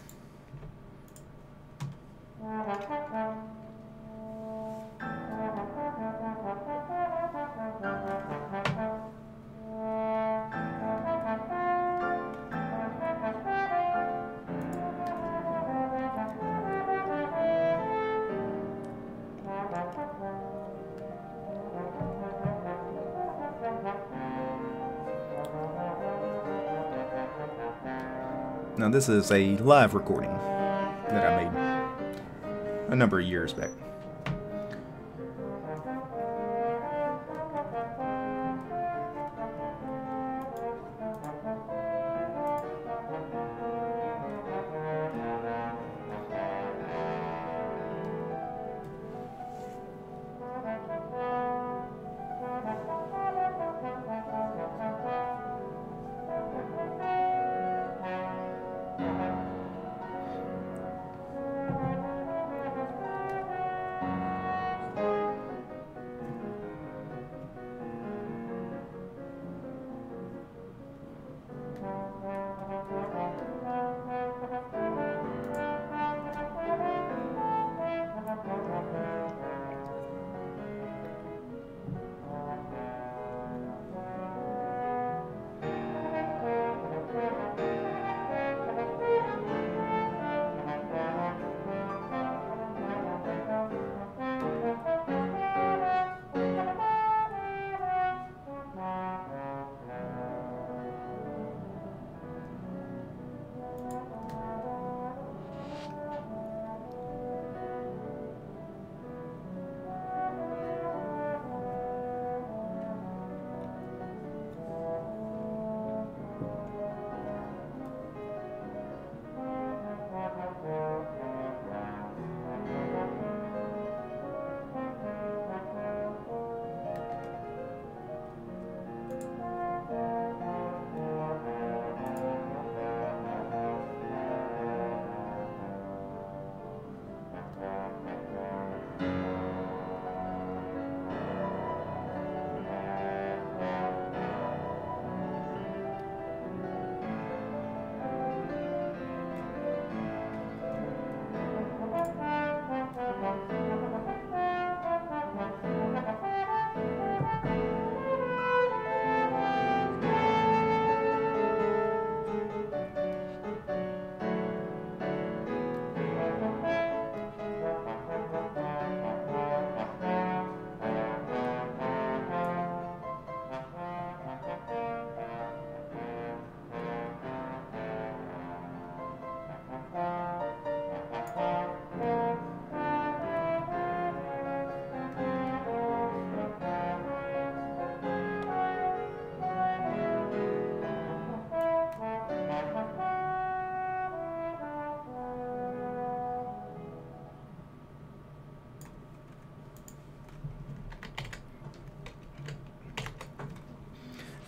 Now this is a live recording that I made a number of years back.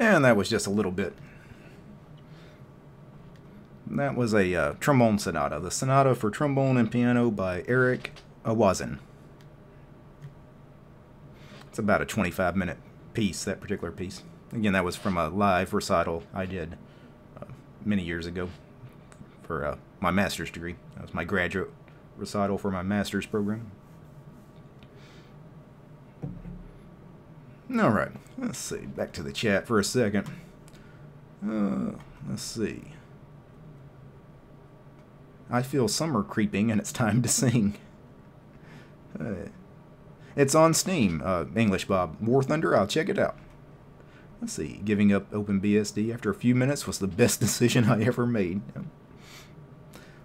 And that was just a little bit. That was a trombone sonata. The Sonata for Trombone and Piano by Eric Awazin. It's about a 25-minute piece, that particular piece. Again, that was from a live recital I did many years ago for my master's degree. That was my graduate recital for my master's program. All right, let's see. Back to the chat for a second. Let's see. I feel summer creeping and it's time to sing. It's on Steam, English Bob. War Thunder, I'll check it out. Let's see. Giving up OpenBSD after a few minutes was the best decision I ever made.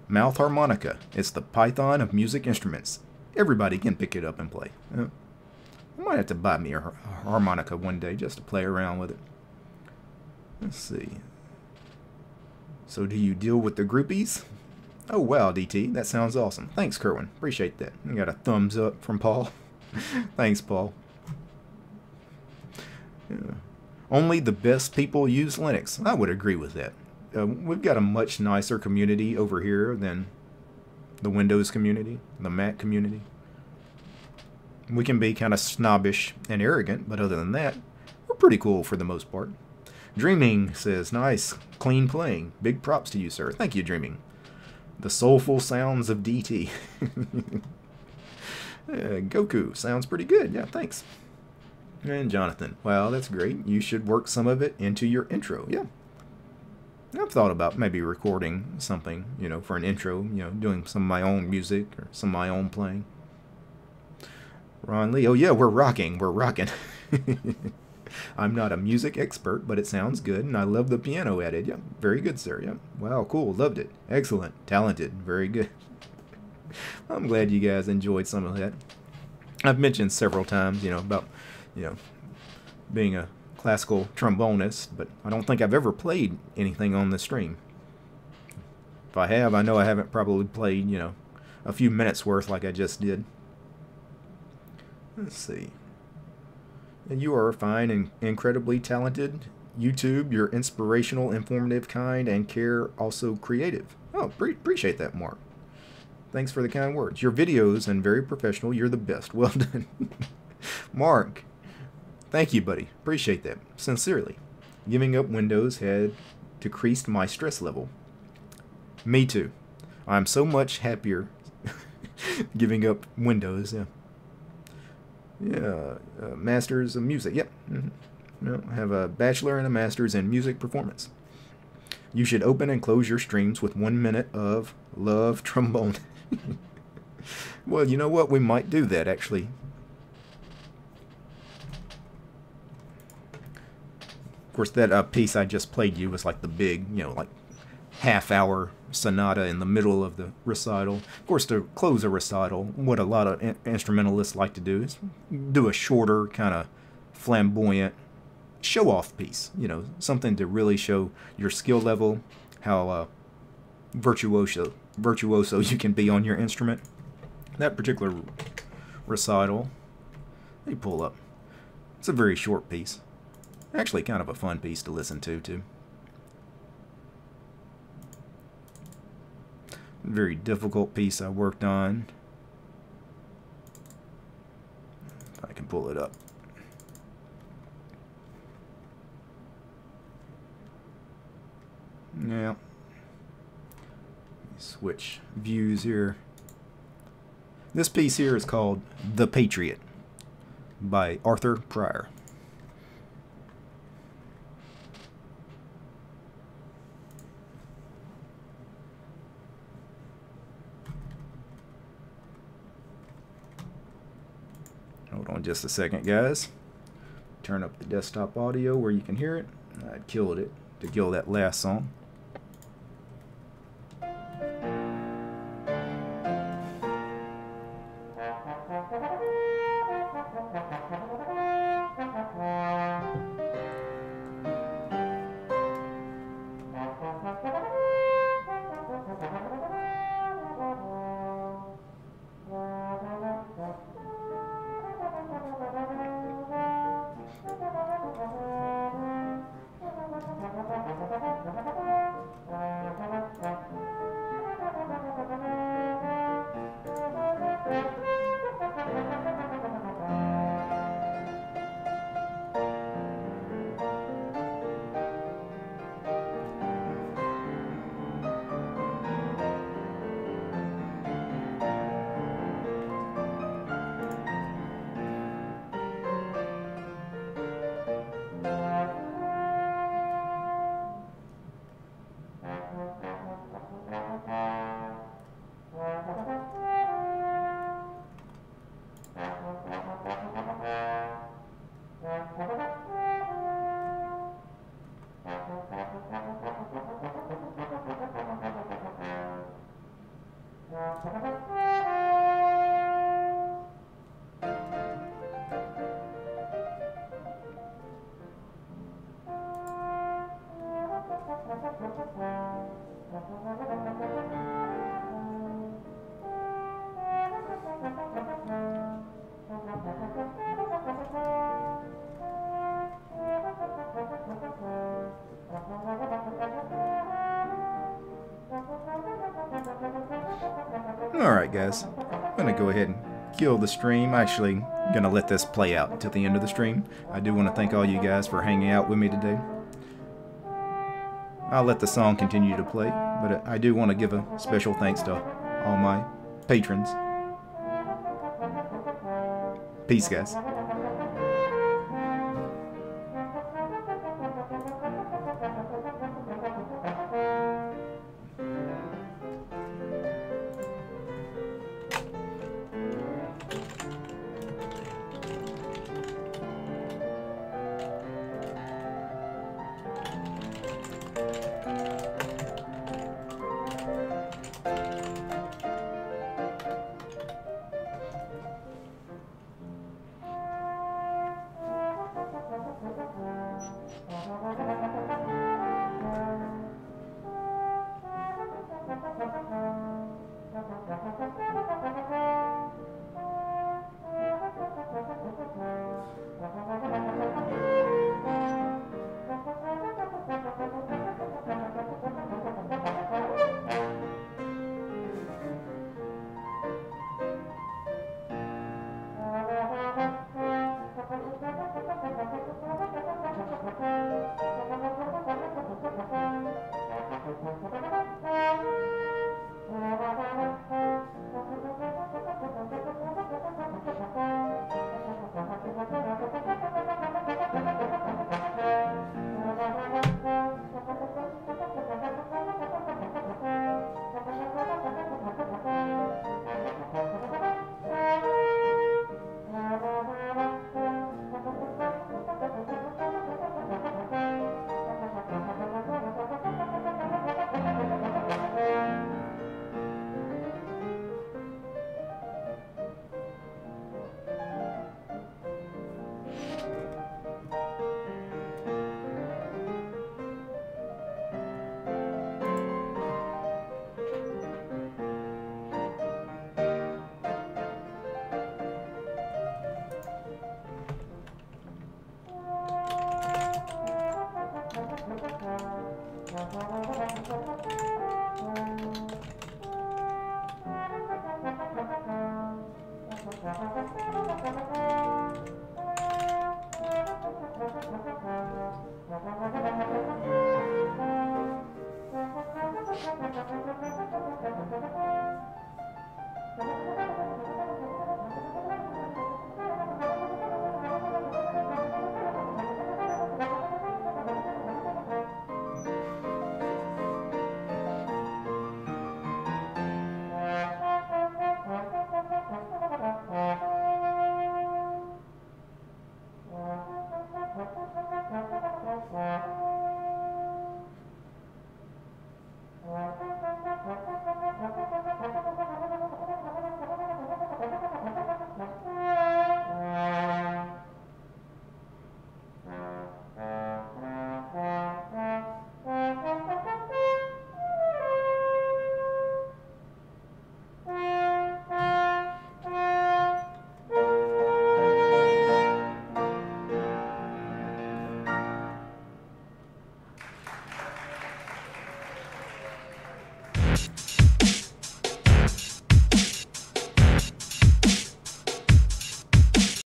Mouth harmonica. It's the Python of music instruments. Everybody can pick it up and play. I might have to buy me a harmonica one day just to play around with it. Let's see. So do you deal with the groupies? Oh wow, DT, that sounds awesome. Thanks, Kerwin. Appreciate that. I got a thumbs up from Paul. Thanks, Paul. Yeah. Only the best people use Linux. I would agree with that. We've got a much nicer community over here than the Windows community, the Mac community. We can be kind of snobbish and arrogant, but other than that, we're pretty cool for the most part. Dreaming says, nice, clean playing. Big props to you, sir. Thank you, Dreaming. The soulful sounds of DT. Goku sounds pretty good. Yeah, thanks. And Jonathan, wow, that's great. You should work some of it into your intro. Yeah. I've thought about maybe recording something, you know, for an intro, you know, doing some of my own music or some of my own playing. Ron Lee, oh yeah, we're rocking. We're rocking. I'm not a music expert, but it sounds good, and I love the piano added. Yeah, very good, sir. Yeah. Wow, cool. Loved it. Excellent. Talented. Very good. I'm glad you guys enjoyed some of that. I've mentioned several times, you know, about, you know, being a classical trombonist, but I don't think I've ever played anything on the stream. If I have, I know I haven't probably played, you know, a few minutes worth like I just did. Let's see. You are fine and incredibly talented. YouTube, you're inspirational, informative, kind, and care, also creative. Oh, appreciate that, Mark. Thanks for the kind words. Your videos and very professional. You're the best. Well done. Mark, thank you, buddy. Appreciate that. Sincerely. Giving up Windows had decreased my stress level. Me too. I'm so much happier giving up Windows. Yeah. Yeah, Masters of Music. Yep. No, I have a bachelor and a master's in music performance. You should open and close your streams with 1 minute of love trombone. Well, you know what? We might do that, actually. Of course, that piece I just played you was like the big, you know, like half-hour sonata in the middle of the recital. Of course, to close a recital, what a lot of instrumentalists like to do is do a shorter, kind of flamboyant show-off piece. You know, something to really show your skill level, how virtuoso you can be on your instrument. That particular recital, let me pull up. It's a very short piece. Actually, kind of a fun piece to listen to, too. Very difficult piece I worked on. If I can pull it up. Yeah. Switch views here. This piece here is called The Patriot by Arthur Pryor. Hold on just a second, guys. Turn up the desktop audio where you can hear it. I killed it to kill that last song. Alright guys, I'm going to go ahead and kill the stream. Actually, I'm going to let this play out until the end of the stream. I do want to thank all you guys for hanging out with me today. I'll let the song continue to play, but I do want to give a special thanks to all my patrons. Peace, guys.